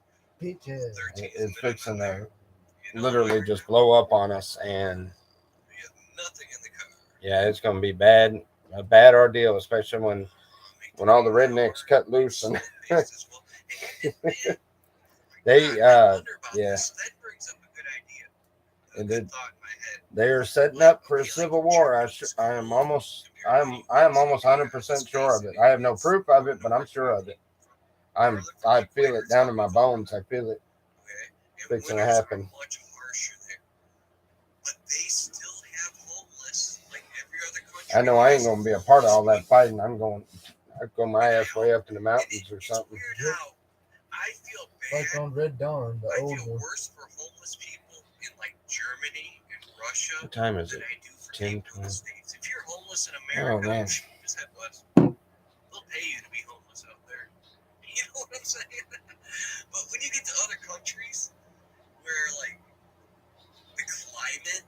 Peaches. 13 is fixing to You know, literally just blow up on us, and you have nothing in the car. yeah, it's going to be a bad ordeal, especially when all the rednecks cut loose and they yeah, That brings up a good idea. A and good thought in my head. they are setting up for a civil war. I am almost 100% sure of it. I have no proof of it, but I'm sure of it. I feel it down in my bones. I feel it fixing to happen. Much harsher there. But they still have homeless like every other country. I know I ain't gonna be a part of all that fighting. I'd go my ass way up in the mountains or something. It's weird how I feel bad. Like on Red Dawn, the I old feel one. worse for homeless people in like Germany and Russia What time is than it? I do for 10, people in the States. If you're homeless in Oh, America, man. just head west. They'll pay you to be homeless out there. You know what I'm saying? But when you get to other countries where like the climate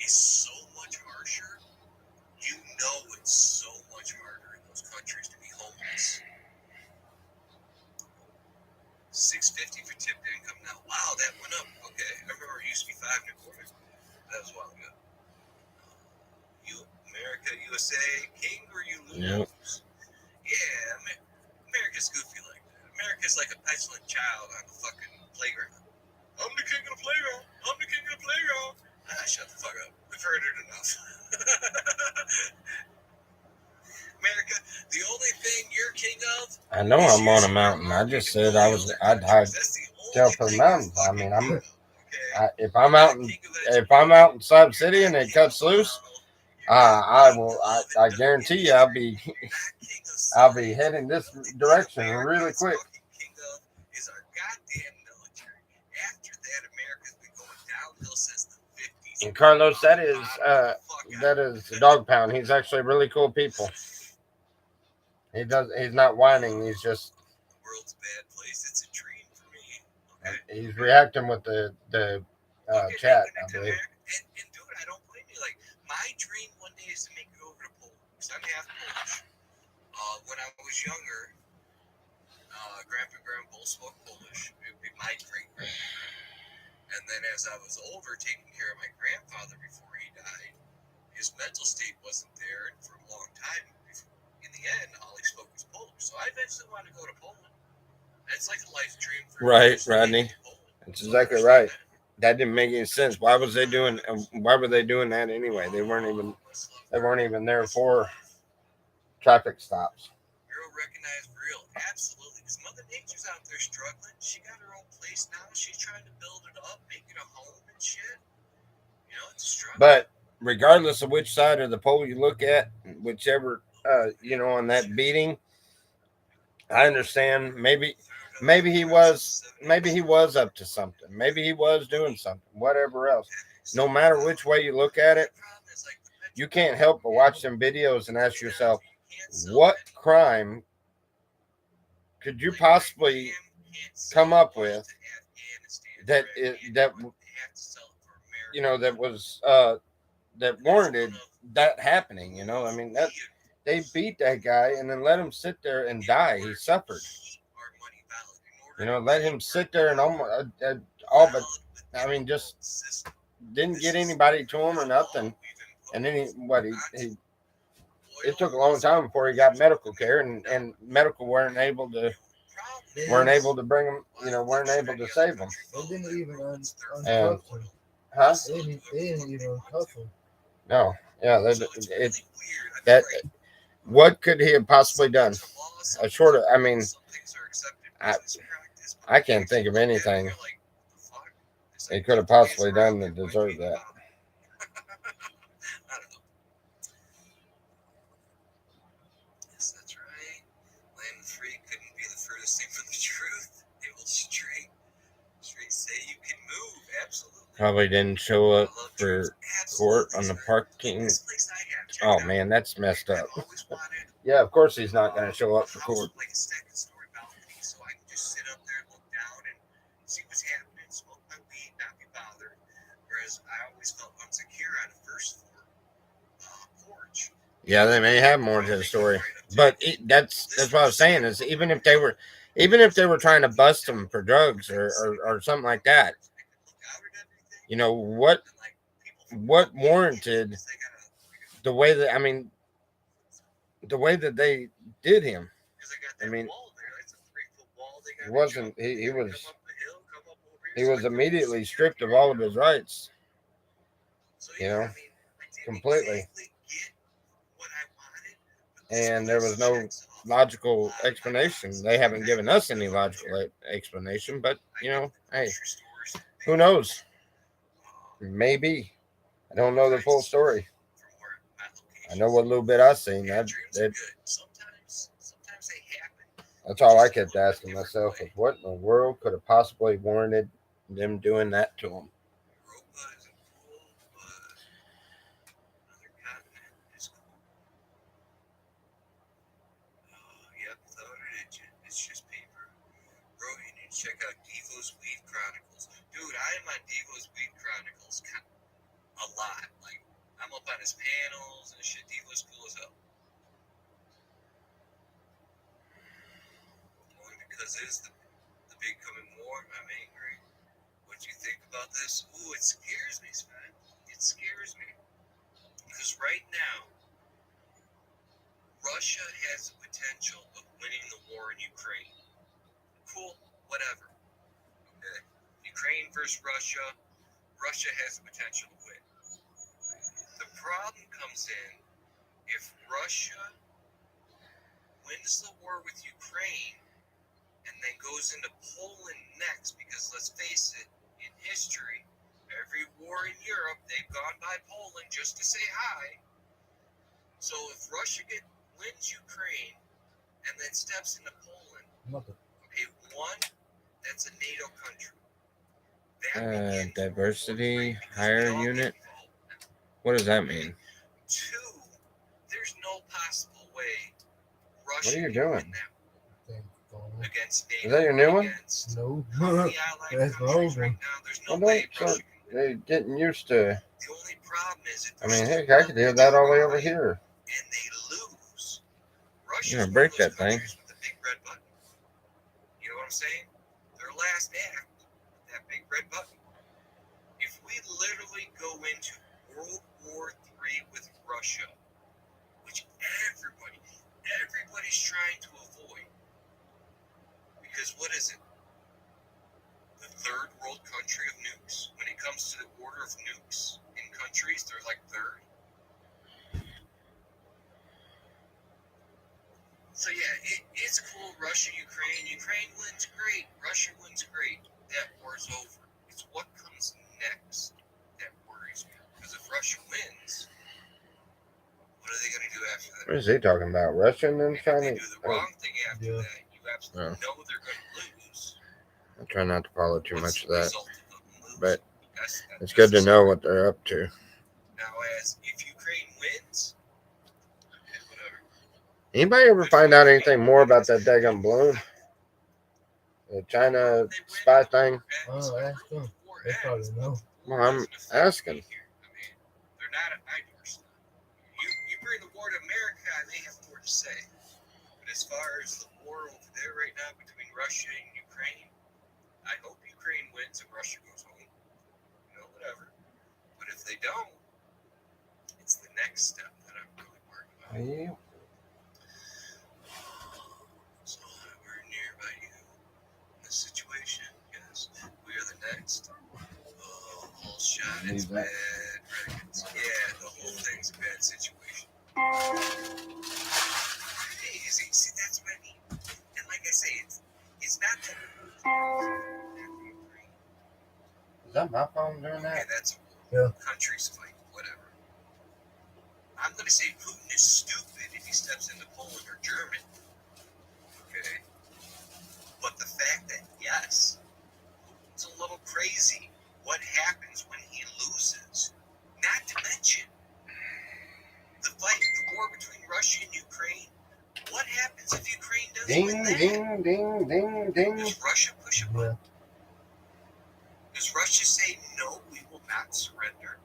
is so much harsher, you know it's so much harder in those countries to be homeless. $6.50 for tipped income now. Wow, that went up. Okay, I remember it used to be $5.25. That was a while ago. America, USA, king or you lose. Yep. Yeah, America's goofy like that. America's like a petulant child on the fucking playground. I'm the king of the playground. I'm the king of the playground. Shut the fuck up. We've heard it enough. America, the only thing you're king of. I know I'm on a mountain. I just said I'd tell for the mountains. I mean, if I'm out in Sub City and it cuts loose, I guarantee you I'll be heading this direction really quick. Is our goddamn military. After that, America's been going downhill since the 50s. And Carlos, that is Dog Pound. He's actually really cool people. He's not whining. He's just The world's a bad place. It's a dream for me. Okay. he's reacting with the chat, I believe. And dude, I don't blame you. Like my dream one day is to make it over to Poland because I'm half Polish. When I was younger, Grandpa and Grandpa both spoke Polish. It would be my great grandparent. And then as I was older, taking care of my grandfather before he died, his mental state wasn't there, and for a long time, in the end, all he spoke was Polish. So I eventually wanted to go to Poland. That's like a life dream for Right, me. Rodney. That's exactly right. That didn't make any sense. Why were they doing that anyway? They weren't even there for traffic stops. Real recognized real. Absolutely. Because Mother Nature's out there struggling. She got her own place now. She's trying to build it up, make it a home and shit. You know, it's a struggle. But regardless of which side of the pole you look at, whichever on that beating, I understand. Maybe he was up to something. Maybe he was doing something. Whatever else. No matter which way you look at it, you can't help but watch them videos and ask yourself, what crime could you possibly come up with that warranted that happening? I mean, that they beat that guy and then let him sit there and die. He suffered. Let him sit there and just didn't get anybody to him or nothing. And then it took a long time before he got medical care, and medical weren't able to bring him, weren't able to save him. They didn't even uncuff him. Huh? They didn't even uncuff him. No. Yeah. What could he have possibly done? I can't think of anything he could have possibly done to deserve that. probably didn't show I up love for trips. court Absolutely, on the sir. parking. This place I have, check Oh it out. man, that's messed up. I've always wanted Yeah, of course he's not going to show a up for house court. with like a second story balcony, so I can just sit up there and look down and see what's happening, smoke my weed, not be bothered. Whereas I always felt insecure on a first floor porch. Yeah, they may have more to the story, but that's what I was saying is even if they were trying to bust him for drugs or something like that, you know what warranted the way that the way that they did him. I mean, it wasn't he was immediately stripped of all of his rights, you know, completely. And there was no logical explanation. They haven't given us any logical explanation, but you know, hey, who knows? Maybe. I don't know the full story. I know what little bit I've seen. That's all I kept asking myself was what in the world could have possibly warranted them doing that to him. It's just paper. Bro, you need to check out Devo's Weed Chronicles. Dude, I am on Devo's Weed Chronicles a lot. Like, I'm up on his panels and shit. Devo's cool as hell. Only because it is the big coming war, I'm angry. What do you think about this? Ooh, it scares me, Sven. It scares me. Because right now, Russia has the potential of winning the war in Ukraine. Cool, whatever. Okay. Ukraine versus Russia. Russia has the potential to win. The problem comes in if Russia wins the war with Ukraine and then goes into Poland next, because let's face it, in history, every war in Europe, they've gone by Poland just to say hi. So if Russia wins Ukraine and then steps into Poland, okay, one, that's a NATO country. Diversity higher unit. What does that mean? Two, there's no possible way Russia What are you can doing? win that against NATO. Is that your new one? No. That's my old one. There's no way Russia can win. They're getting used to. The only problem is I mean, heck, I could do that all the way over here. And they lose. Russia's You're gonna break that thing. With the big red button. You know what I'm saying? Their last act, that big red button. If we literally go into World War III with Russia, which everybody's trying to avoid, because what is it? The third world country of nukes. When it comes to the order of nukes in countries, they're like third. So yeah, it's cool. Russia, Ukraine wins, great. Russia wins, great. That war's over. It's what comes next that worries me. Because if Russia wins, what are they going to do after that? What is he talking about? Russia and then trying If they to. do the wrong thing after that, you absolutely know they're going to lose. I try not to follow too much of that, but That's it's good to know what they're up to. Now, as if Ukraine wins, whatever. Anybody ever find out anything more about that daggum balloon? The China spy thing? Oh, ask them. They probably know. Well, I'm asking. They're not at my doorstep. You bring the war to America, I may have more to say. But as far as the war over there right now between Russia and Ukraine, I hope Ukraine wins and Russia goes home. You know, whatever. But if they don't, it's the next step that I'm really worried about. Yeah. So we're nearby you in this situation, because we are the next. Whole shot, it's bad. Records. Yeah, the whole thing's a bad situation. Crazy. See, that's what I mean. And like I say, it's not that. Is that my phone doing that? Okay, that's countries fight, whatever. I'm going to say Putin is stupid if he steps into Poland or Germany. Okay? But the fact that, yes, Putin's a little crazy what happens when he loses. Not to mention the war between Russia and Ukraine. What happens if Ukraine doesn't Ding, win that? ding, ding, ding, ding. Does Russia push a Yeah. button? Does Russia say, no, we will not surrender?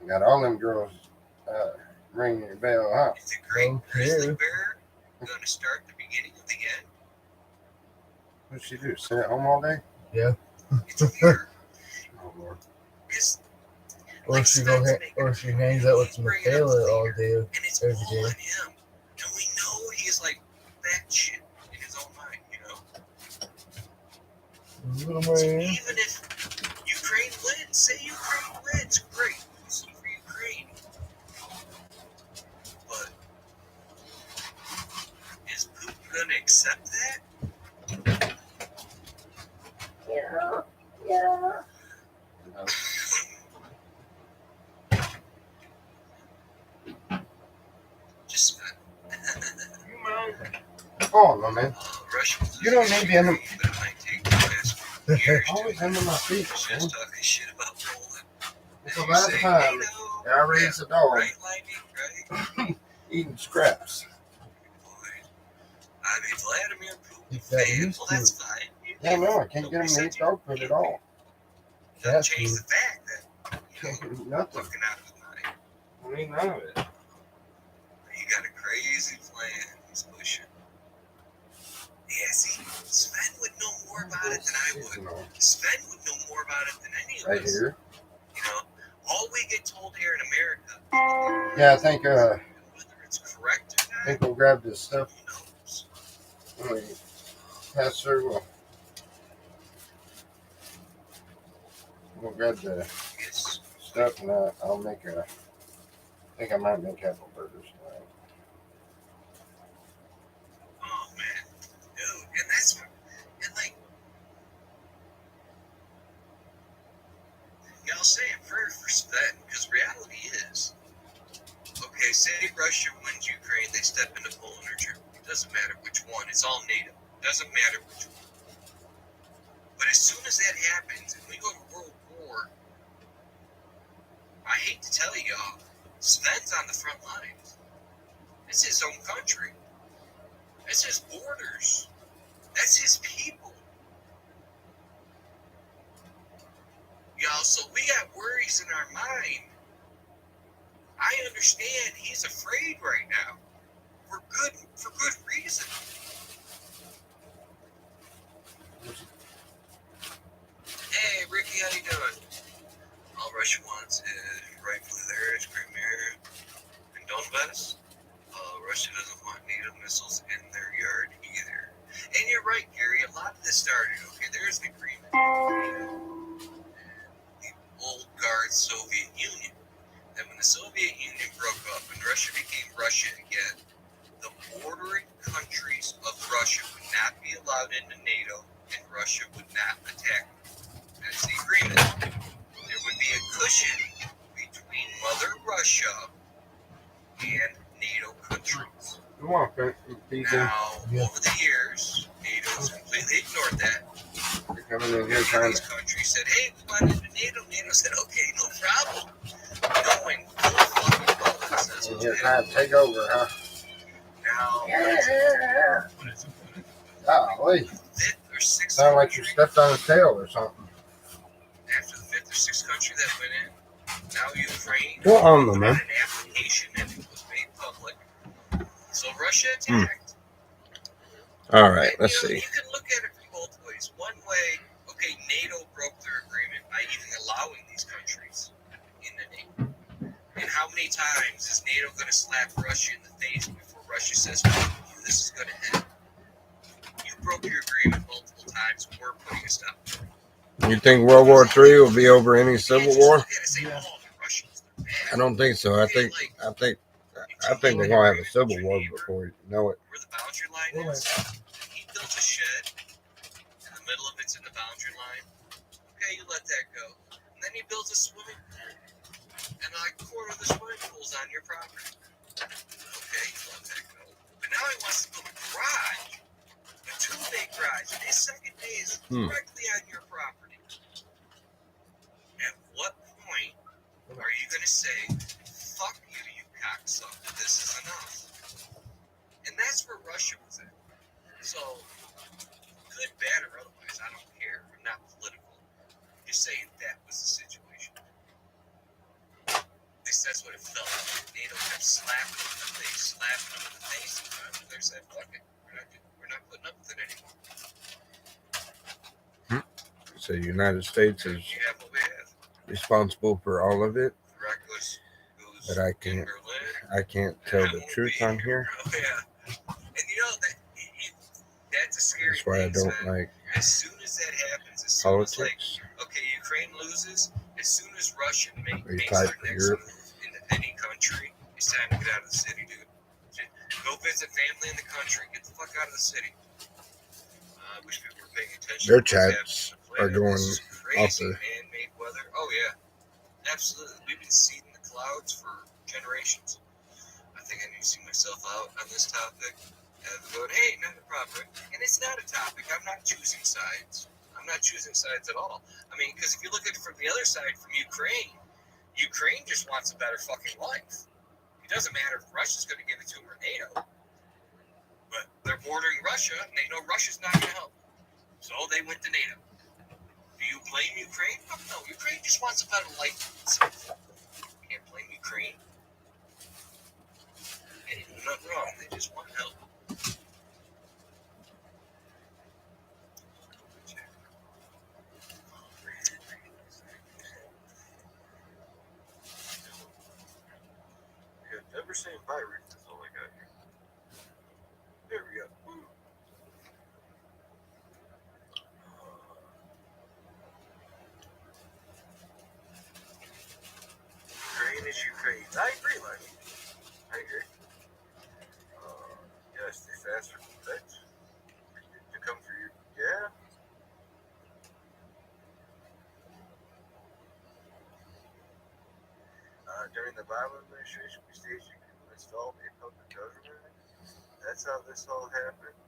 Got all them girls ringing the bell, huh? Is the great Okay. grizzly bear going to start the beginning of the end? What'd she do? Sit at home all day? It's weird. Oh, Lord. Because Or she hangs out with Michaela all day. and it's every all day. on him. And we know he's like that shit in his own mind, you know? Little So man. even if Ukraine wins, say Ukraine wins, great. Easy for Ukraine. But is Putin going to accept that? Yeah. Just Oh, no, man. Russia. You don't need to end them. But it might take the past few years to Always under my feet, man. just talking shit about Poland. It's And the you last say, time NATO, I raised a dog right, Lightning, right? eating scraps. Boy, I mean, Vladimir He Putin got fan, used well, to that's it. fine. Yeah, no, I can't get him to eat dog food at all. Doesn't Cat change food. the fact that, you know, Nothing. looking out of his mind. I mean, none of it. He got a crazy plan he's pushing. Yeah, see, Sven would know more about it than I would. Seasonal. Sven would know more about it than any of Right us. here. You know, all we get told here in America. Yeah, I think whether it's correct or I not, think we'll grab this stuff who knows? when we pass through. We'll grab the Yes. stuff and I'll make I think I might make apple burgers tonight. Oh man, dude, and that's and like y'all saying prayer for Sven, because reality is, okay, say Russia wins Ukraine, they step into Poland or Germany. It doesn't matter which one. It's all NATO. Doesn't matter which one. But as soon as that happens and we go to World War, I hate to tell y'all, Sven's on the front lines. It's his own country. That's his borders. That's his people. Y'all, so we got worries in our mind. I understand he's afraid right now. For good reason. Hey, Ricky, how you doing? All Russia wants is rightfully theirs, Crimea and Donbass. Russia doesn't want NATO missiles in their yard either. And you're right, Gary. A lot of this started. Okay, there's an agreement. The old guard Soviet Union. Then when the Soviet Union broke up and Russia became Russia again, the bordering countries of Russia would not be allowed into NATO, and Russia would not attack them. That's the agreement. There would be a cushion between Mother Russia and NATO countries. Come on, people. Now, over the years, NATO's completely ignored that. They're coming in here Many of trying these to. countries said, hey, we want into NATO. NATO said, okay, no problem. Knowing full fucking well that says In what here you trying to take over, huh? Now, Golly. fifth or sixth Sound like you country, stepped on a tail or something. after the fifth or sixth country that went in, now Ukraine Go on, put man. out an application and it was made public. So Russia attacked. All right, And, let's you know, see. you can look at it from both ways. One way, okay, NATO broke their agreement by even allowing these countries in the NATO. And how many times is NATO going to slap Russia in the face before Russia says, this is going to end? You broke your agreement multiple times. We're putting a stop to it. You think World War III will be over any You civil can't just war? look at it and say, oh, the Russians, they're bad. I don't think so. I think we're gonna have a civil war before you know it. Where the boundary line is, he built a shed, and the middle of it's in the boundary line. Okay, you let that go. And then he builds a swimming pool, and like a quarter of the swimming pool's on your property. Okay, you let that go. But now he wants to build a garage, a two-bay garage, and his second bay is directly on your property. just say, fuck you, you cocksucker, this is enough. And that's where Russia was at. So, good, bad, or otherwise, I don't care. I'm not political. I'm just saying that was the situation. At least that's what it felt like. NATO kept slapping them in the face, and they said, fuck it, we're not putting up with it anymore. So the United States is You have what we have. responsible for all of it, Reckless goes but I in can't Berlin. tell I the won't truth be on here. here. Oh, yeah. And you know, that's a scary That's why I thing. don't Son. like As soon as that happens, as soon as, like, politics. okay, Ukraine loses, as soon as Russia We makes fight their for next Europe. move into any country, it's time to get out of the city, dude. Go visit family in the country. Get the fuck out of the city. I wish people were paying attention. Their to what's happening chats on the planet. are going This is off crazy the- man-made weather. Oh yeah, absolutely. We've been seeding the clouds for generations. I think I need to see myself out on this topic. And going, hey, not a problem. And it's not a topic. I'm not choosing sides. I'm not choosing sides at all. I mean, because if you look at it from the other side, from Ukraine just wants a better fucking life. It doesn't matter if Russia's going to give it to them or NATO. But they're bordering Russia, and they know Russia's not going to help. So they went to NATO. Do you blame Ukraine? No, Ukraine just wants a better life. Can't blame Ukraine. They didn't do nothing wrong. They just want help. Never saying virus is all I got here. There we go. Woo. Ukraine is Ukraine. I agree, Lenny. I agree. Yes, they fast for defense. To come for you. Yeah. During the Biden administration, we staged and installed a puppet government. That's how this all happened.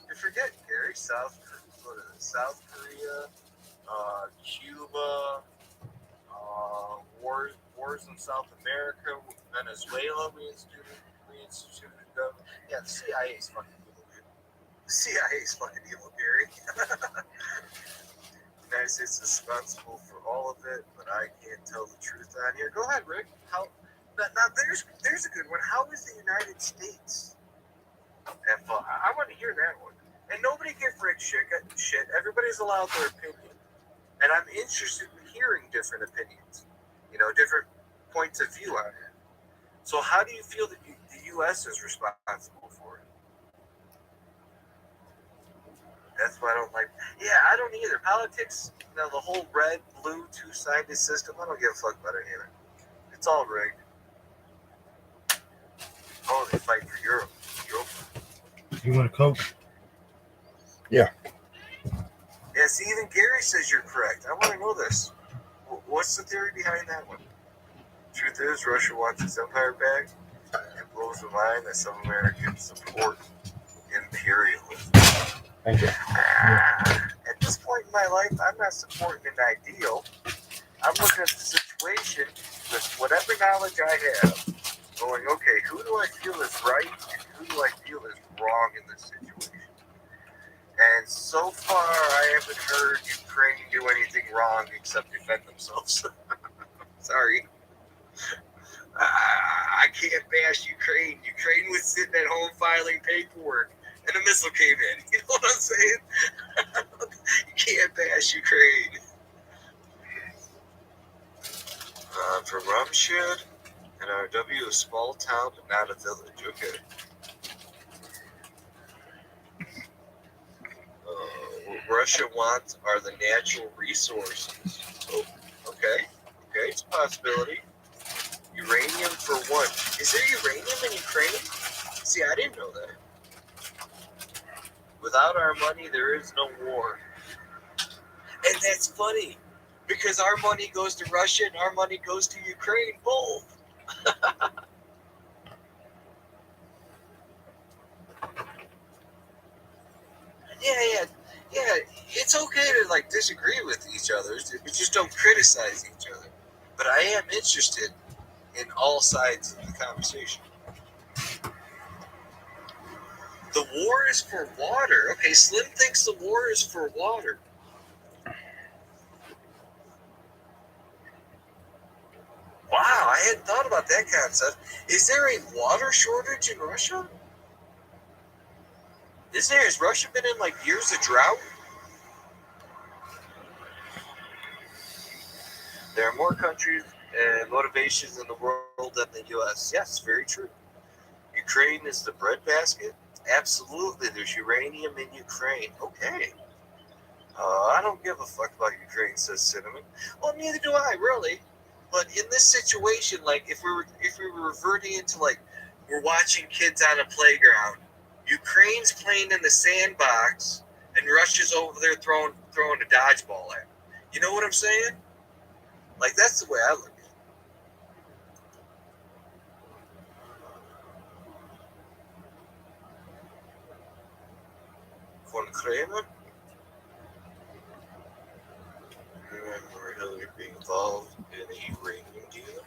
You forget, Gary, South Korea, Cuba, wars in South America, Venezuela, we instituted government. Yeah, the CIA is fucking evil, dude. The CIA is fucking evil, Gary. The United States is responsible for all of it, but I can't tell the truth on here. Go ahead, Rick. Now there's a good one. How is the United States at fault? I want to hear that one. And nobody give Rick shit. Everybody's allowed their opinion, and I'm interested in hearing different opinions. You know, different points of view on it. So, how do you feel that the U.S. is responsible for it? That's why I don't like. Yeah, I don't either. Politics, you know, the whole red, blue, two-sided system. I don't give a fuck about it either. It's all rigged. Oh, they fight for Europe. You want a Coke? Yeah. Yeah, see, even Gary says you're correct. I want to know this. What's the theory behind that one? Truth is, Russia wants its empire back. It blows the mind that some Americans support imperialism. Thank you. At this point in my life, I'm not supporting an ideal. I'm looking at the situation with whatever knowledge I have, going, okay, who do I feel is right and who do I feel is wrong in this situation? And so far, I haven't heard Ukraine do anything wrong except defend themselves. Sorry. I can't bash Ukraine. Ukraine was sitting at home filing paperwork, and a missile came in. You know what I'm saying? You can't bash Ukraine. From Rumshed, and RW, a small town, but not a village. Okay. Russia wants are the natural resources. Oh, okay, it's a possibility. Uranium for one. Is there uranium in Ukraine? See, I didn't know that. Without our money, there is no war. And that's funny, because our money goes to Russia and our money goes to Ukraine, both. Yeah. It's okay to like disagree with each other, but just don't criticize each other. But I am interested in all sides of the conversation. The war is for water. Okay, Slim thinks the war is for water. Wow, I hadn't thought about that concept. Is there a water shortage in Russia? Has Russia been in like years of drought? There are more countries and motivations in the world than the U.S. Yes, very true. Ukraine is the breadbasket? Absolutely, there's uranium in Ukraine. Okay. I don't give a fuck about Ukraine, says Cinnamon. Well, neither do I, really. But in this situation, like if we were reverting into like we're watching kids on a playground, Ukraine's playing in the sandbox, and Russia's over there throwing a dodgeball at. You know what I'm saying? Like that's the way I look at it. Von Kramer? Remember Hillary being involved in a uranium deal?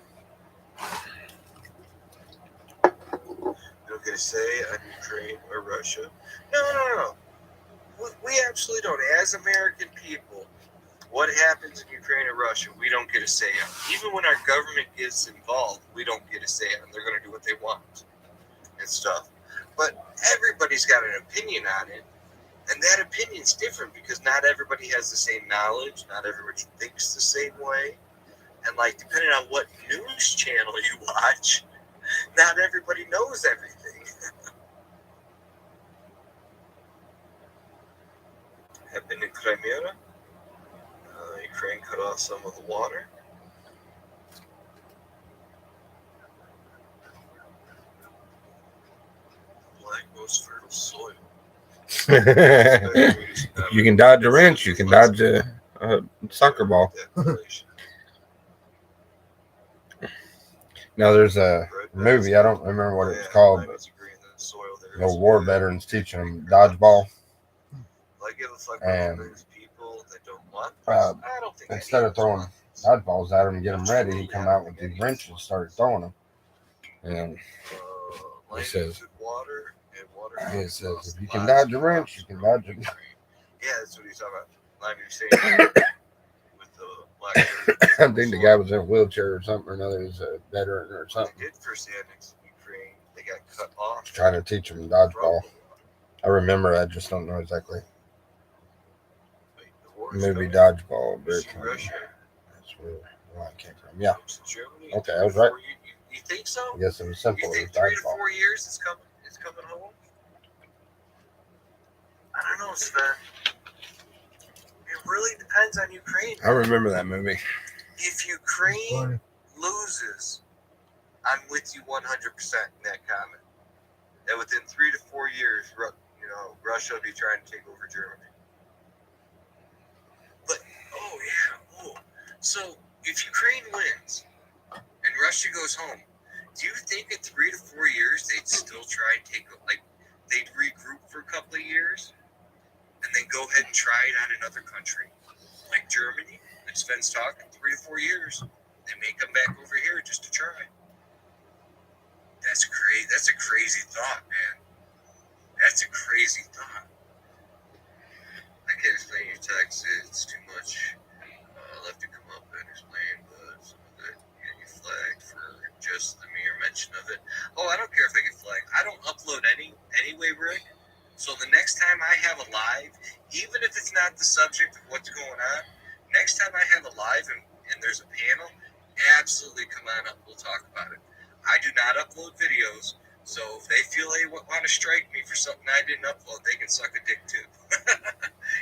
You don't get a say on Ukraine or Russia? No. We absolutely don't. As American people, what happens in Ukraine or Russia, we don't get a say on. Even when our government gets involved, we don't get a say on. They're going to do what they want and stuff. But everybody's got an opinion on it. And that opinion's different because not everybody has the same knowledge. Not everybody thinks the same way. And like, depending on what news channel you watch, not everybody knows everything. Happened in Crimea. Ukraine cut off some of the water. Black most fertile soil. You can dodge a wrench. You can dodge a soccer ball. Now there's a movie. I don't remember what it's called, but the war veterans teaching them dodgeball. And instead of throwing dodgeballs at them and get them ready, he come out with these wrenches and started throwing them. And he says, if you can dodge a wrench, you can dodge it. Yeah, that's what he's talking about. You're saying with the black. I think the guy was in a wheelchair or something or another. He's a veteran or something. They did first annex Ukraine. They got cut off. Trying to teach them dodgeball. I remember. I just don't know exactly. Movie Dodgeball. Russia. That's where I came from. Yeah. Okay, I was right. You think so? I guess it was simple. You think 3 to 4 years is coming home? I don't know, Sven. It really depends on Ukraine. I remember that movie. If Ukraine loses, I'm with you 100% in that comment. That within 3 to 4 years, Russia will be trying to take over Germany. But so if Ukraine wins and Russia goes home, do you think in 3 to 4 years they'd still try and they'd regroup for a couple of years and then go ahead and try it on another country like Germany? Like Sven's talking, 3 to 4 years, they may come back over here just to try. That's crazy. That's a crazy thought, man. That's a crazy thought. I can't explain your text. It's too much. I'll have to come up and explain, but that you flagged for just the mere mention of it. Oh, I don't care if I get flagged. I don't upload anyway, Rick. So the next time I have a live, even if it's not the subject of what's going on, next time I have a live and there's a panel, absolutely come on up. We'll talk about it. I do not upload videos, so if they feel they want to strike me for something I didn't upload, they can suck a dick too.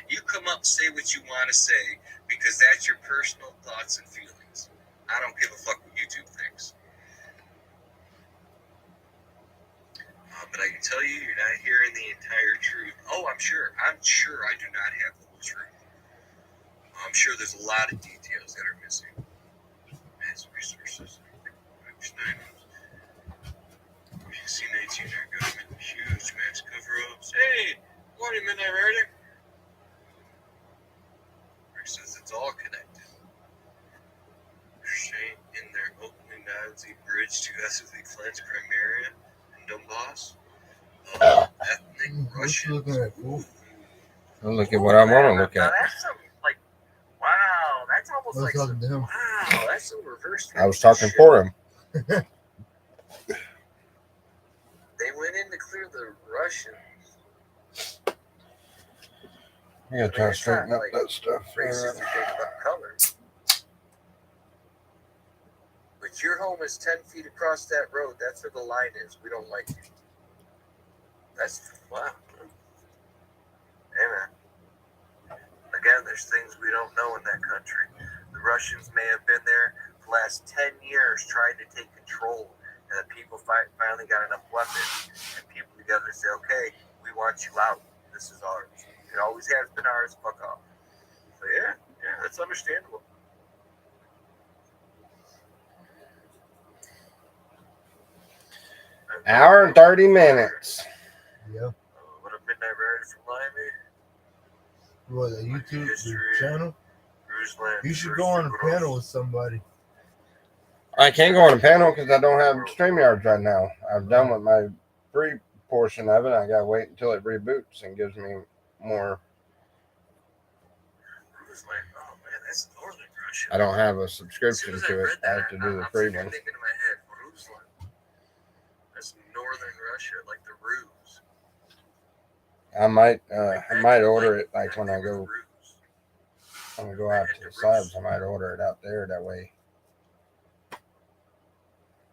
You come up and say what you want to say because that's your personal thoughts and feelings. I don't give a fuck what YouTube thinks. But I can tell you, you're not hearing the entire truth. Oh, I'm sure I do not have the whole truth. I'm sure there's a lot of details that are missing. Mass resources. C-19 are government huge mass cover-ups. Hey, morning, Midnight Rider. Rick says it's all connected. Shane Lindsay Bridge to ethnically cleanse Crimea and Donbass. Ethnic What Russians. you looking at, fool? Look at what I want to look Now at. that's some, like, wow, that's almost What's like up some, to him? wow, that's some reverse. I was talking for him. They went in to clear the Russians. You gotta try to straighten up that stuff. Racist to think about color. But your home is 10 feet across that road. That's where the line is. We don't like you. That's, wow. Hey, man. Again, there's things we don't know in that country. The Russians may have been there the last 10 years trying to take control. And the people finally got enough weapons and people together say, okay, we want you out. This is ours. It always has been ours. Fuck off. So, yeah, that's understandable. Hour and 30 minutes. Yeah. What a midnight rider from Miami. What, a YouTube channel? Jerusalem. You should go on a panel with somebody. I can't go on a panel because I don't have StreamYards right now. I'm done with my free portion of it. I gotta wait until it reboots and gives me more. Jerusalem. Oh man, that's northern Russia. I don't have a subscription to it. I have to do the free one. I'm thinking in my head, Jerusalem. That's northern Russia, like the Ruse. I might order it like when I go out to the subs. I might order it out there that way.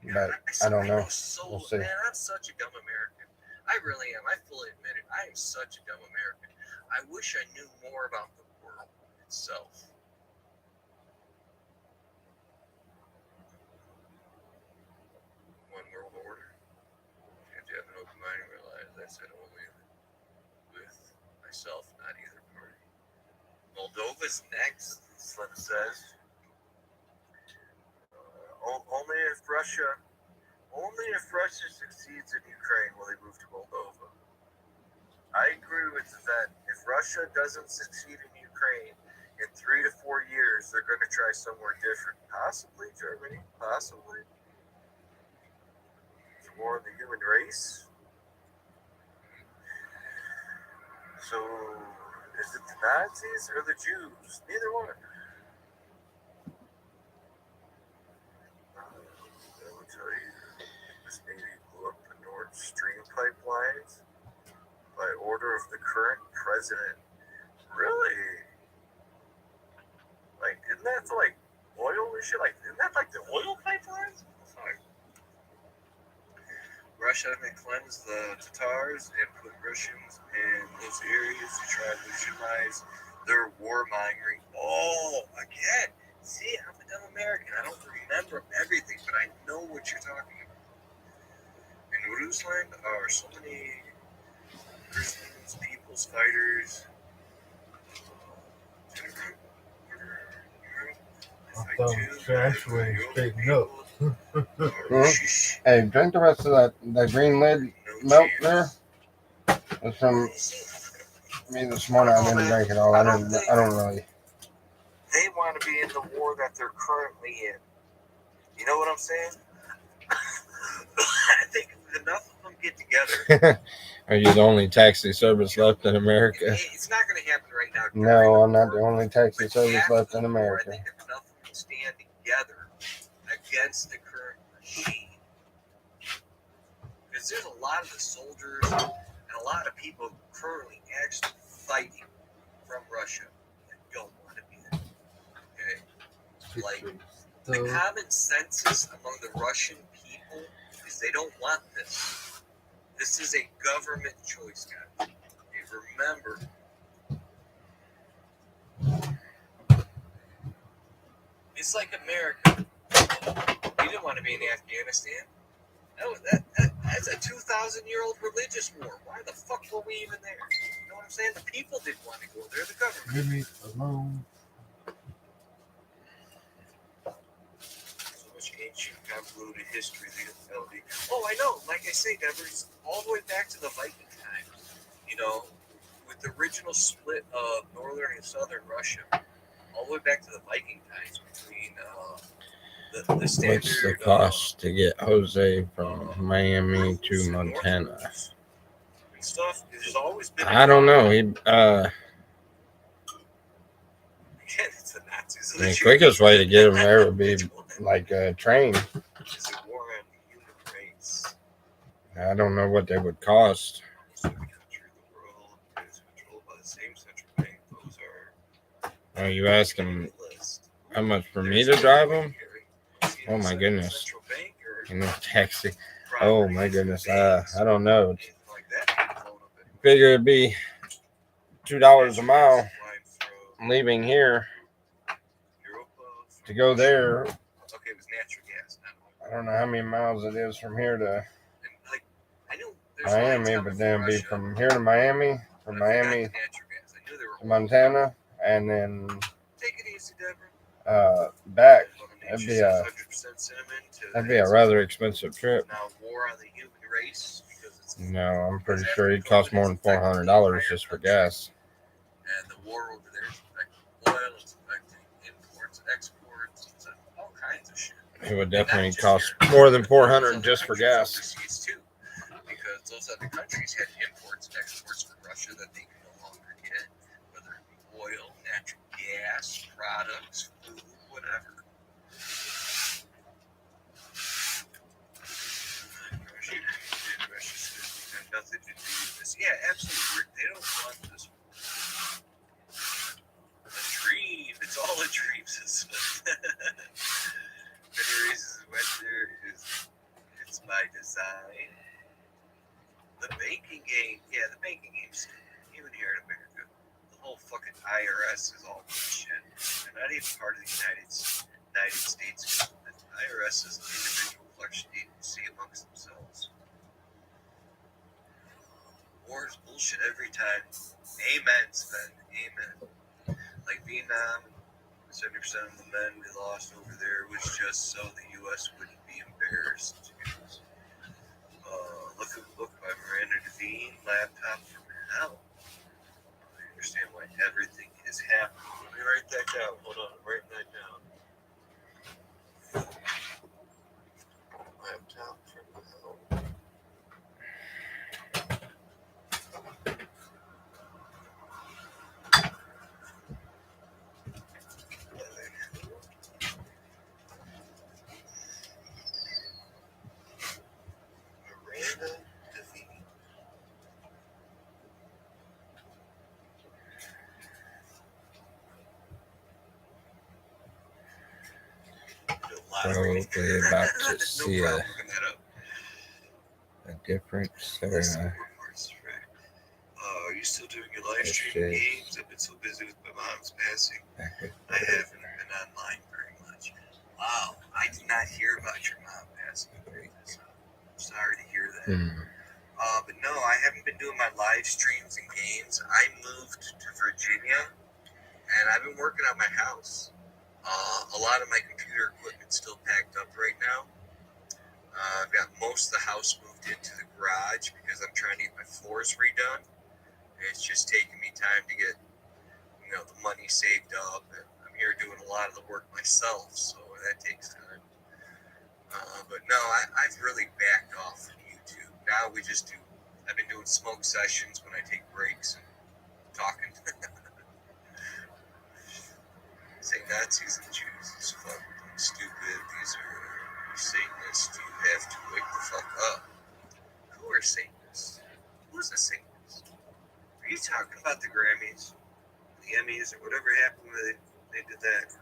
But I don't know. We'll see. Man, I'm such a dumb American. I really am. I fully admit it. I am such a dumb American. I wish I knew more about the world itself. One world order. You have to have an open mind and realize I said only with myself, not either party. Moldova's next, Slim says. Only if Russia succeeds in Ukraine will they move to Moldova. I agree with that. If Russia doesn't succeed in Ukraine in 3 to 4 years, they're going to try somewhere different. Possibly Germany. Possibly. It's more of the human race. So, is it the Nazis or the Jews? Neither one. I will tell you, this Navy blew up the Nord Stream pipelines by order of the current president. Really? Like, isn't that for like oil and shit? Like, isn't that like the oil pipelines? Sorry. Russia may cleanse the Tatars and put Russians in those areas to try to legitimize their warmongering. Oh, again. See, I'm a dumb American. I don't remember everything, but I know what you're talking about. In Rusland are so many persons, peoples, fighters. I thought trash was straightened up. Hey, drink the rest of that green lid milk there. It's from me this morning. I didn't drink it all. I don't really. They want to be in the war that they're currently in. You know what I'm saying? I think if enough of them get together. Are you the only taxi service left in America? It's not going to happen right now. No, I'm not the only taxi service left in America. I think if enough of them stand together against the current regime, because there's a lot of the soldiers and a lot of people currently actually fighting from Russia that don't want to be there. Okay, like the common census among the Russian people is they don't want this. This is a government choice, guys. Remember, it's like America. We didn't want to be in Afghanistan. That's a 2,000-year-old religious war. Why the fuck were we even there? You know what I'm saying? The people didn't want to go there. The government. Leave me alone. So much ancient, convoluted history. Oh, I know. Like I say, Deborah, it's all the way back to the Viking times. You know, with the original split of northern and southern Russia, all the way back to the Viking times between the the standard. What's the cost to get Jose from Miami rules to and Montana? north rules and stuff. There's always been. I don't know. Again, it's the Nazis. The quickest way to get him there would be like a train. It's a war on the human race. I don't know what they would cost. Every country in the world is controlled by the same central bank. Those are. Are you asking on the list. how much for me to drive them? There's Oh my goodness. Central bank or In a taxi. Oh my goodness. I don't know. anything like that. Figure it'd be $2 a mile Flying from leaving here Europa, to go there. Okay, it was natural gas. Not oil. I don't know how many miles it is from here to And like, I knew there's lines Miami, coming but from then it'd be Russia, from here to Miami, from but I forgot Miami the natural gas. I knew they were to Montana, and then Take it easy, Deborah. back. That'd be a- 100% cinnamon to That'd be a rather expensive trip. now war on the human race because it's No, I'm pretty sure it'd cost more than $400 just for gas. and the war over there is affecting oil, it's affecting imports and exports, it's all kinds of shit. It would And not definitely just cost here. more than Those $400 other just for countries gas. overseas too, because those other countries had imports and exports from Russia that they can no longer get, whether it be oil, natural gas, products, food, whatever. Russia says have nothing to do with this. Yeah, absolutely. They don't want this. A dream. It's all a dream system. Many reasons whether it's by design. The banking game. Yeah, the banking game's even here in America. The whole fucking IRS is all bullshit. They're not even part of the United States government. The IRS is an individual collection agency amongst themselves. War is bullshit every time. Amen, Sven. Amen. Like Vietnam, 70% of the men we lost over there was just so the U.S. wouldn't be embarrassed. Look by Miranda Devine, Laptop from Hell. I understand why everything is happening. Let me write that down. Hold on, I'm writing that down. Laptop from Hell. Miranda Devine. Probably about to see no a problem looking that up. difference. That's the reports, right. Are you still doing your live streaming games? I've been so busy with my mom's passing. I haven't been online very much. Wow, I did not hear about your mom passing. I'm sorry to hear that. But no, I haven't been doing my live streams and games. I moved to Virginia, and I've been working on my house. A lot of my computer equipment's still packed up right now. I've got most of the house moved into the garage because I'm trying to get my floors redone. It's just taking me time to get, the money saved up. And I'm here doing a lot of the work myself, so that takes time. But no, I've really backed off from YouTube. Now I've been doing smoke sessions when I take breaks and talking. Say Nazis and Jews is fucking stupid. These are Satanists. You have to wake the fuck up. Who are Satanists? Who's a Satanist? Are you talking about the Grammys? The Emmys or whatever happened when they did that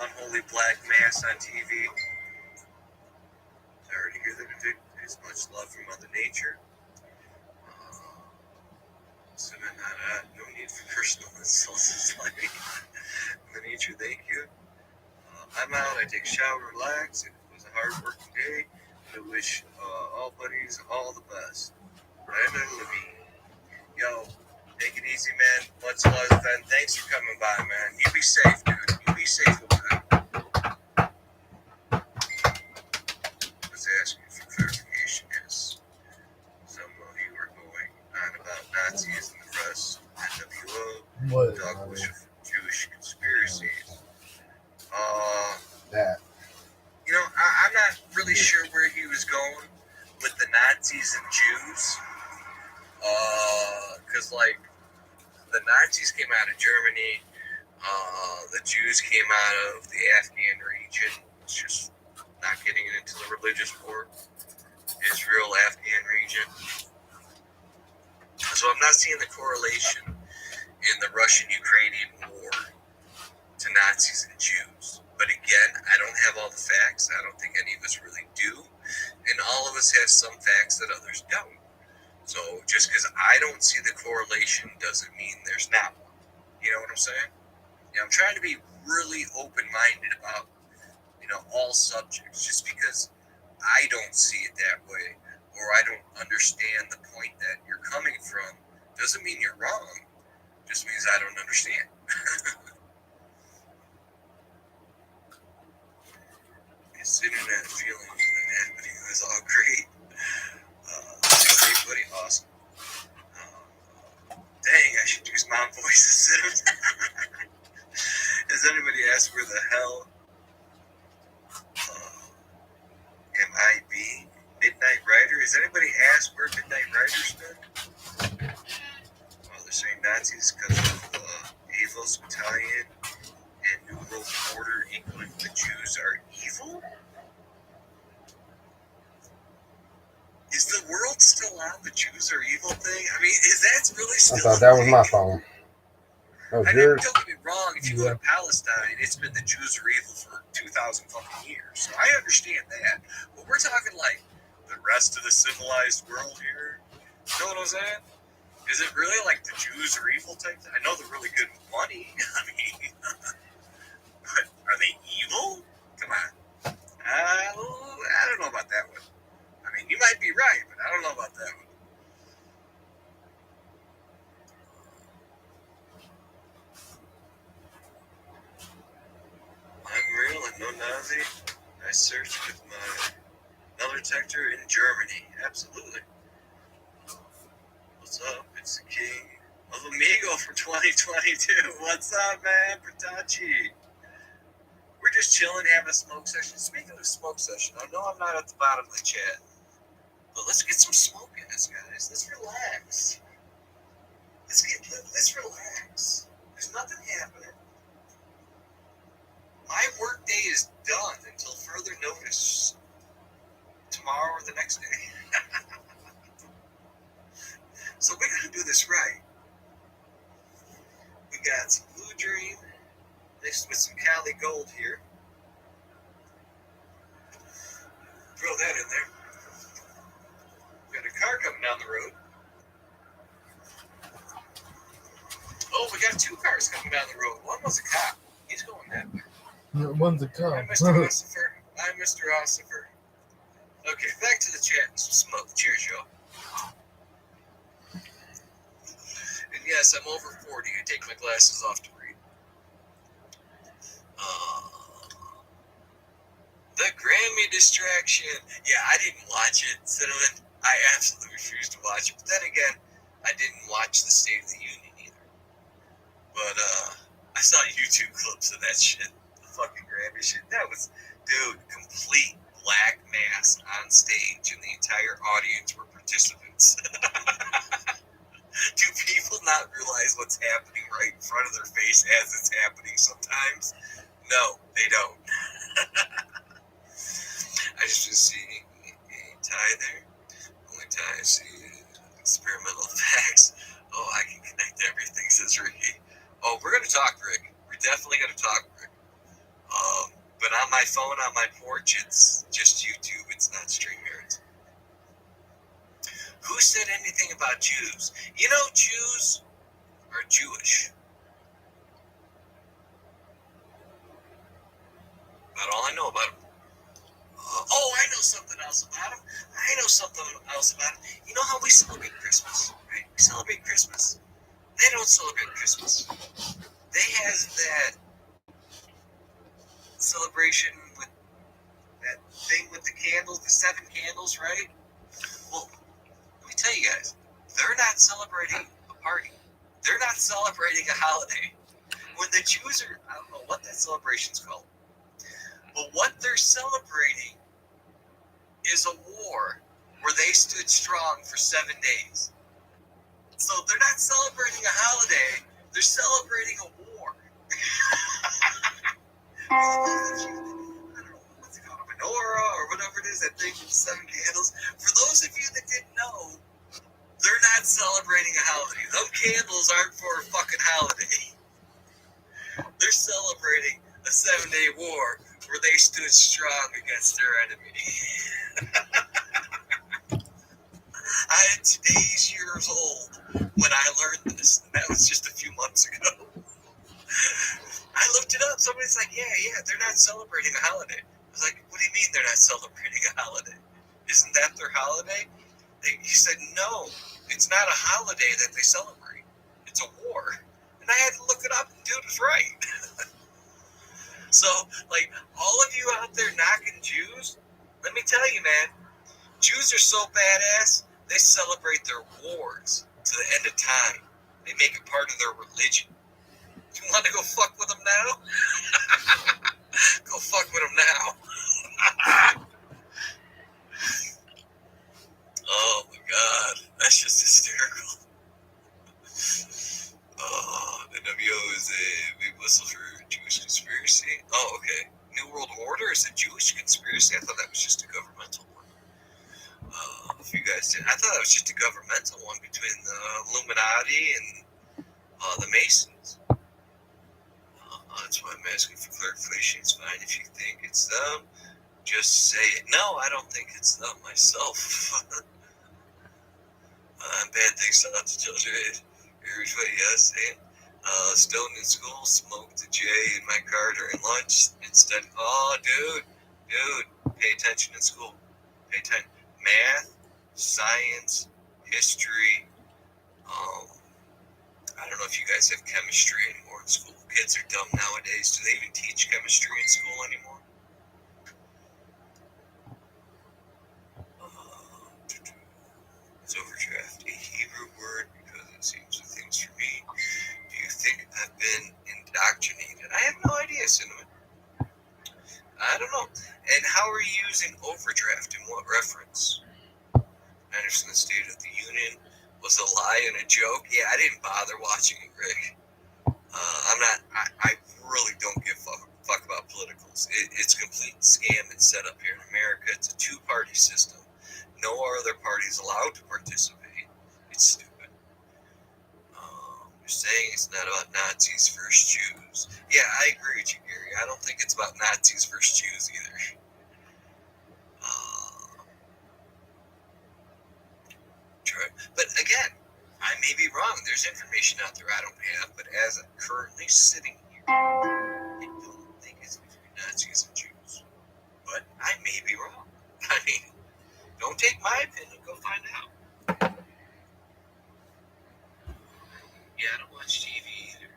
unholy black mass on TV? Sorry to hear that it did. There's much love from Mother Nature. No need for personal insults. It's like Mother Nature, thank you. I'm out. I take a shower, relax. It was a hard working day. I wish all buddies all the best. Brandon Levine. Yo, take it easy, man. Much love, Ben. Thanks for coming by, man. You be safe, dude. You be safe over there. I was asking for clarification as some of you were going on about Nazis and the rest. NWO, What? Jewish conspiracies. That. sure where he was going with the Nazis and Jews. Because, like, the Nazis came out of Germany. The Jews came out of the Afghan region. It's just not getting into the religious war. Israel, Afghan region. So I'm not seeing the correlation in the Russian-Ukrainian war to Nazis and Jews. But again, I don't have all the facts. I don't think any of us really do. And all of us have some facts that others don't. So just because I don't see the correlation doesn't mean there's not one. You know what I'm saying? I'm trying to be really open-minded about, all subjects. Just because I don't see it that way, or I don't understand the point that you're coming from, doesn't mean you're wrong. Just means I don't understand. His internet feeling happening was all great. Great buddy, awesome. Dang, I should use mom voices. Has anybody asked where the hell MIB, Midnight Rider? Has anybody asked where Midnight Rider's been? Oh, they're saying Nazis because of Avos Battalion and New World Order equaling the Jews are evil? Is the world still on the Jews are evil thing? I mean, is that really still I thought that was my phone. That was I mean, yours? don't get me wrong. If you go to Palestine, it's been the Jews are evil for 2,000 fucking years. So I understand that. But we're talking like the rest of the civilized world here. You know what I'm saying? Is it really like the Jews are evil type? I know they're really good with money. I mean, but are they evil? Come on. I don't know about that one. I mean, you might be right, but I don't know about that one. I'm real and no Nazi. I searched with my null detector in Germany. Absolutely. What's up? It's the king of Amigo for 2022. What's up, man? Bertacci. We're just chilling, having a smoke session. Speaking of smoke session, I know I'm not at the bottom of the chat, but let's get some smoke in this, guys. Let's relax. Let's relax. There's nothing happening. My work day is done until further notice tomorrow or the next day. So we gotta do this right. We got some Blue Dream mixed with some Cali Gold here. Throw that in there. We got a car coming down the road. Oh, we got two cars coming down the road. One was a cop. He's going that way. One's a cop. Hi, Mr. Ossifer. Hi, Mr. Ossifer. Okay, back to the chat and some smoke. Cheers, y'all. And yes, I'm over 40. I take my glasses off to read. The Grammy distraction. Yeah, I didn't watch it, Cinnamon. I absolutely refused to watch it. But then again, I didn't watch the State of the Union either. But I saw YouTube clips of that shit. The fucking Grammy shit. That was, dude, complete black mass on stage, and the entire audience were participants. Do people not realize what's happening right in front of their face as it's happening sometimes? No, they don't. I just been seeing a tie there. Only tie I see experimental facts. Oh, I can connect everything, says Ricky. Oh, we're going to talk, Rick. We're definitely going to talk, Rick. But on my phone, on my porch, it's just YouTube. It's not StreamYard. Who said anything about Jews? You know, Jews are Jewish. About all I know about them. Oh, I know something else about them. You know how we celebrate Christmas, right? We celebrate Christmas. They don't celebrate Christmas. They have that celebration with that thing with the candles, the 7 candles, right? Well, let me tell you guys, they're not celebrating a party. They're not celebrating a holiday. When the Jews are, I don't know what that celebration's called, but what they're celebrating is a war where they stood strong for 7 days. So they're not celebrating a holiday, they're celebrating a war. I don't know what's it called, a menorah or whatever it is, that thing with 7 candles. For those of you that didn't know, they're not celebrating a holiday. Those candles aren't for a fucking holiday. They're celebrating a 7-day war where they stood strong against their enemy. I am today's years old when I learned this, and that was just a few months ago. I looked it up. Somebody's like, yeah, they're not celebrating a holiday. I was like, what do you mean they're not celebrating a holiday? Isn't that their holiday? He said, no, it's not a holiday that they celebrate. It's a war. And I had to look it up, and dude was right. So, like, all of you out there knocking Jews, let me tell you, man, Jews are so badass, they celebrate their wars to the end of time. They make it part of their religion. You want to go fuck with them now? Go fuck with them now. Oh my God, that's just hysterical. Oh, the NWO is a big whistle for Jewish conspiracy. Oh, okay. New World Order is a Jewish conspiracy? I thought that was just a governmental one. If you guys did, I thought that was just a governmental one between the Illuminati and the Masons. That's why I'm asking for clarification. It's fine if you think it's them. Just say it. No, I don't think it's them myself. Bad things not to children. Here's what yes, and stoned in school, smoked a J in my car during lunch. Instead, oh, dude, pay attention in school. Pay attention. Math, science, history. I don't know if you guys have chemistry anymore in school. Kids are dumb nowadays. Do they even teach chemistry in school anymore? Is overdraft a Hebrew word? Because it seems the things for me. Do you think I've been indoctrinated? I have no idea, Cinnamon. I don't know. And how are you using overdraft? In what reference? Anderson, the State of the Union was a lie and a joke. Yeah, I didn't bother watching it, Rick. I really don't give a fuck about politicals. It's a complete scam and set up here in America. It's a two-party system. No other party is allowed to participate. It's stupid. You're saying it's not about Nazis versus Jews. Yeah, I agree with you, Gary. I don't think it's about Nazis versus Jews either. But again, I may be wrong. There's information out there I don't have, but as I'm currently sitting here, I don't think it's between Nazis and Jews. But I may be wrong. I mean, don't take my opinion. Go find out. Yeah, I don't watch TV either.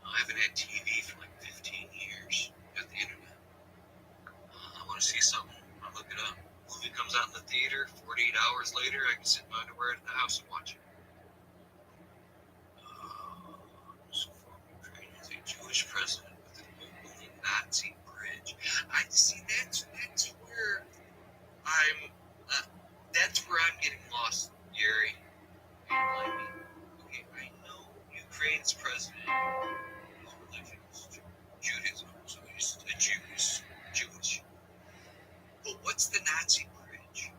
I haven't had TV for like 15 years. Got the internet. I want to see something. I'll look it up. Movie comes out in the theater. 48 hours later, I can sit in my underwear at the house and watch it. Ukraine is a Jewish president with an openly Nazi bridge. I see. That's where I'm getting lost, Gary. Okay, I know Ukraine's president is religious, Judaism, so he's a Jewish. But what's the Nazi bridge?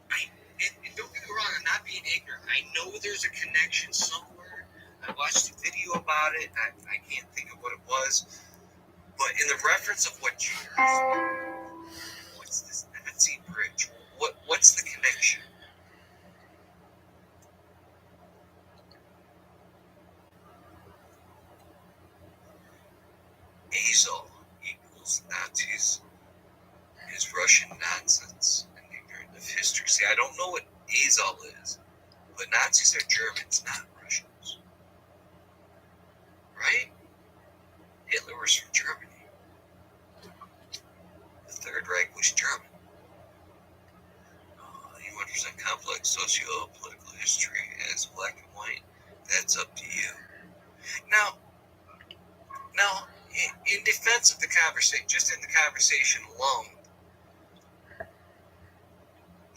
And don't get me wrong, I'm not being ignorant. I know there's a connection somewhere. I watched a video about it. I can't think of what it was. But in the reference of what you heard, what's this Nazi bridge? What's the connection? Azov equals Nazis is Russian nonsense and ignorant of history. See, I don't know what Azov is, but Nazis are Germans, not Russians. Right? Hitler was from Germany. The Third Reich was German. You understand complex socio-political history as black and white. That's up to you. Now, in defense of the conversation, just in the conversation alone,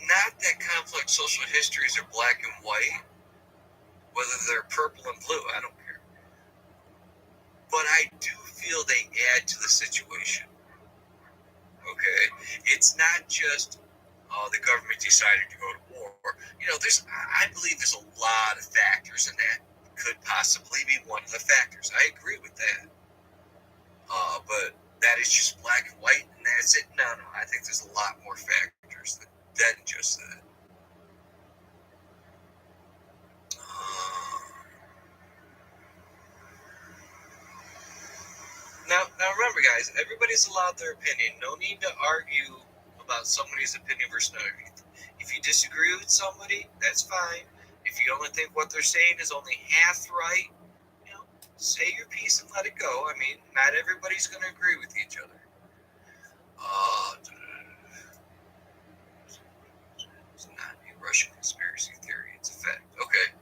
not that complex social histories are black and white, whether they're purple and blue, I don't care. But I do feel they add to the situation. Okay? It's not just, the government decided to go to war. I believe there's a lot of factors in that. Could possibly be one of the factors. I agree with that. But that is just black and white and that's it? No, I think there's a lot more factors than just that. Now remember, guys, everybody's allowed their opinion. No need to argue about somebody's opinion versus another. If you disagree with somebody, that's fine. If you only think what they're saying is only half right, say your piece and let it go. I mean, not everybody's going to agree with each other. It's not a Russian conspiracy theory. It's a fact. Okay.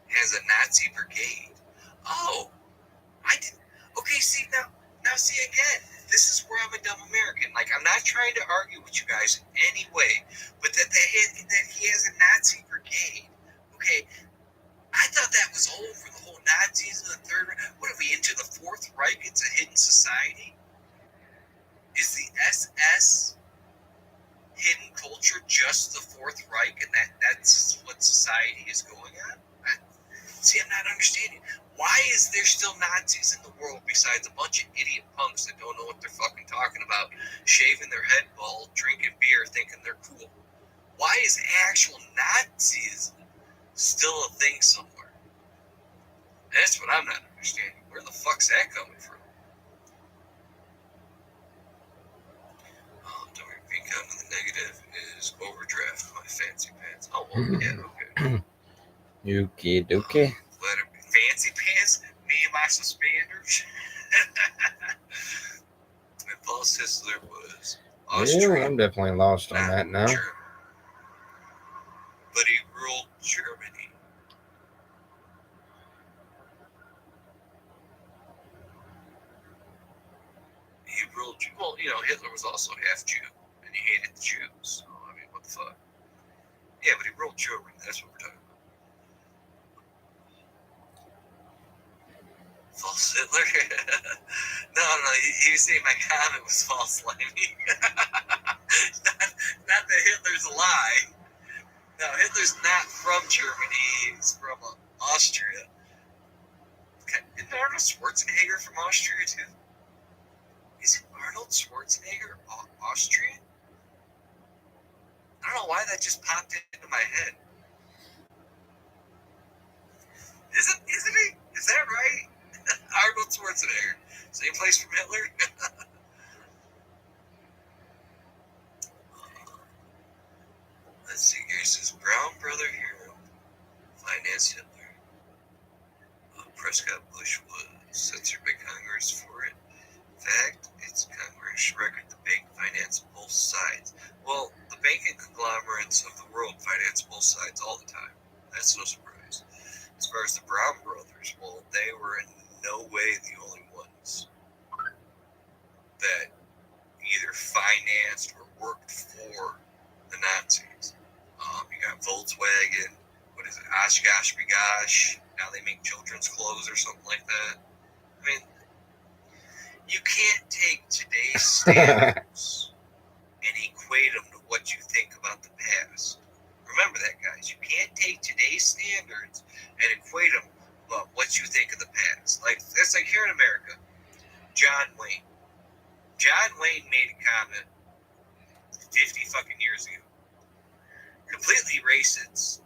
Has a Nazi brigade. Oh, I didn't. Okay, see, now see again. This is where I'm a dumb American. Like, I'm not trying to argue with you guys in any way, but that he has a Nazi brigade. Okay, I thought that was over. The whole Nazis in the Third Reich. What are we into the Fourth Reich? It's a hidden society. Is the SS hidden culture just the Fourth Reich, and that's what society is going on? I'm not understanding. Why is there still Nazis in the world besides a bunch of idiot punks that don't know what they're fucking talking about, shaving their head bald, drinking beer, thinking they're cool? Why is actual Nazis still a thing somewhere? That's what I'm not understanding. Where the fuck's that coming from? Don't become the negative is overdraft my fancy pants. Oh, well, yeah, okay. Okie dokie. Let it be fancy pants, me and my suspenders. And Paul Sisler was Austrian. Yeah, I'm definitely lost on that now. German. But he ruled Germany. Well, Hitler was also half Jew, and he hated the Jews. So, I mean, what the fuck? Yeah, but he ruled Germany. That's what we're talking about. False Hitler? No, he was saying my comment was false, Lemmy. not that Hitler's a lie. No, Hitler's not from Germany. He's from Austria. Isn't Arnold Schwarzenegger from Austria, too? Isn't Arnold Schwarzenegger Austrian? I don't know why that just popped into my head. Isn't he? Is that right? Arnold Schwarzenegger. Same place from Hitler? Let's see. Here's his brown brother hero. Finance Hitler. Prescott Bush was censored by Congress for it. In fact, it's Congress record the bank finance both sides. Well, the banking conglomerates of the world finance both sides all the time. That's no surprise. As far as the Brown brothers, well, they were in no way the only ones that either financed or worked for the Nazis. You got Volkswagen, what is it, Oshkosh Begosh. Now they make children's clothes or something like that. I mean, you can't take today's standards and equate them to what you think about the past. Remember that, guys. You can't take today's standards and equate them about what you think of the past. Like, that's like here in America, John Wayne. John Wayne made a comment 50 fucking years ago. Completely racist.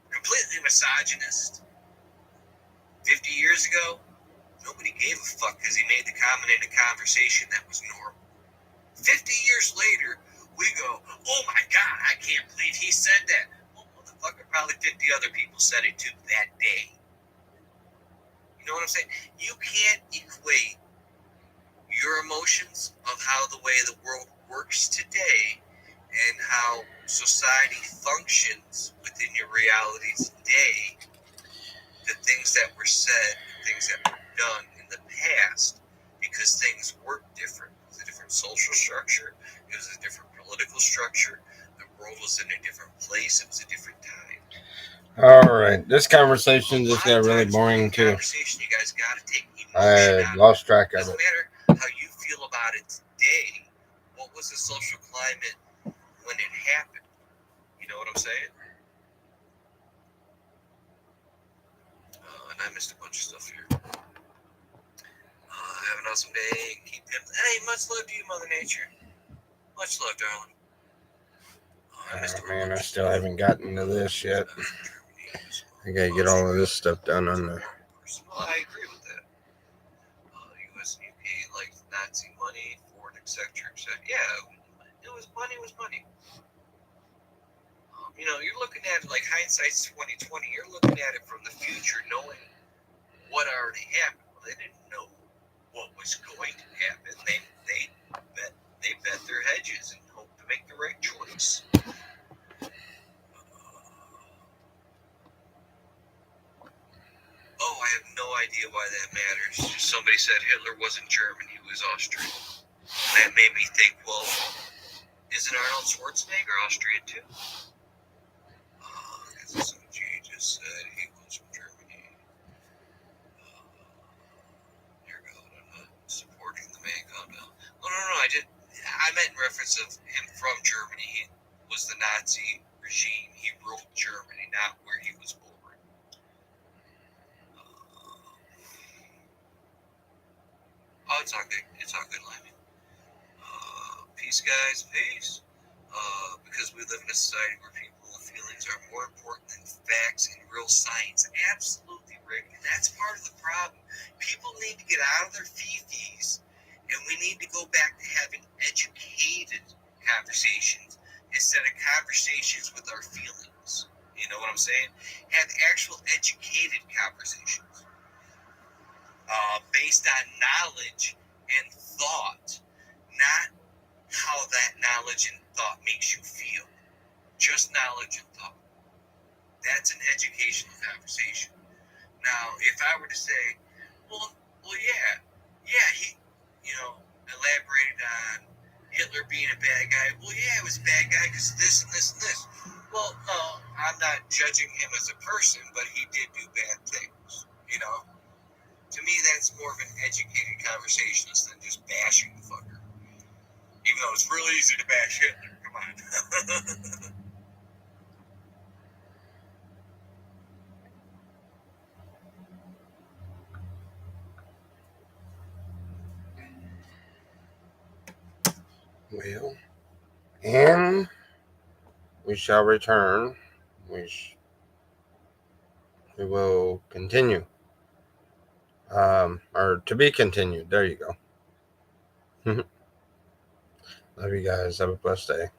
Completely misogynist. 50 years ago, nobody gave a fuck because he made the comment in a conversation that was normal. 50 years later, we go, oh my God, I can't believe he said that. Well, motherfucker, probably 50 other people said it too that day. You know what I'm saying? You can't equate your emotions of how the way the world works today and how society functions within your reality today, the things that were said, things that were done in the All right, this conversation just got really boring too. Conversation, you guys got to take I lost track of doesn't it. matter how you feel about it today. What was the social climate when it happened? You know what I'm saying? And I missed a bunch of stuff here. Have an awesome day. Keep him. Hey, much love to you, Mother Nature. Much love, darling. Man, I still haven't gotten to this yet. I gotta get all of this stuff done on the. Well, I agree with that. U.S. and UK, like Nazi money, foreign, etc., etc. Yeah, it was money. Was money. You know, you're looking at it like hindsight's 2020. You're looking at it from the future, knowing what already happened. Well, they didn't know what was going to happen. They bet their hedges and hoped to make the right choice. Oh, I have no idea why that matters. Somebody said Hitler wasn't German, he was Austrian. That made me think, well, isn't Arnold Schwarzenegger Austrian too? Because some G just said he was from Germany. Here goes, I'm not supporting the man, calm down. Oh, no, I meant in reference of him from Germany. He was the Nazi regime. He ruled Germany, not where he was born. Oh, it's all good. It's all good, Lemmy. Peace, guys. Peace. Because we live in a society where people and feelings are more important than facts and real science. Absolutely, Rick. And that's part of the problem. People need to get out of their fifis, and we need to go back to having educated conversations instead of conversations with our feelings. You know what I'm saying? Have actual educated conversations. Based on knowledge and thought, not how that knowledge and thought makes you feel. Just knowledge and thought. That's an educational conversation. Now, if I were to say, well, yeah, he, elaborated on Hitler being a bad guy. Well, yeah, it was a bad guy because of this and this and this. Well, no, I'm not judging him as a person, but he did do bad things, To me, that's more of an educated conversation than just bashing the fucker. Even though it's really easy to bash Hitler. Come on. Well, and we shall return. We will continue. Or to be continued. There you go. Love you guys. Have a blessed day.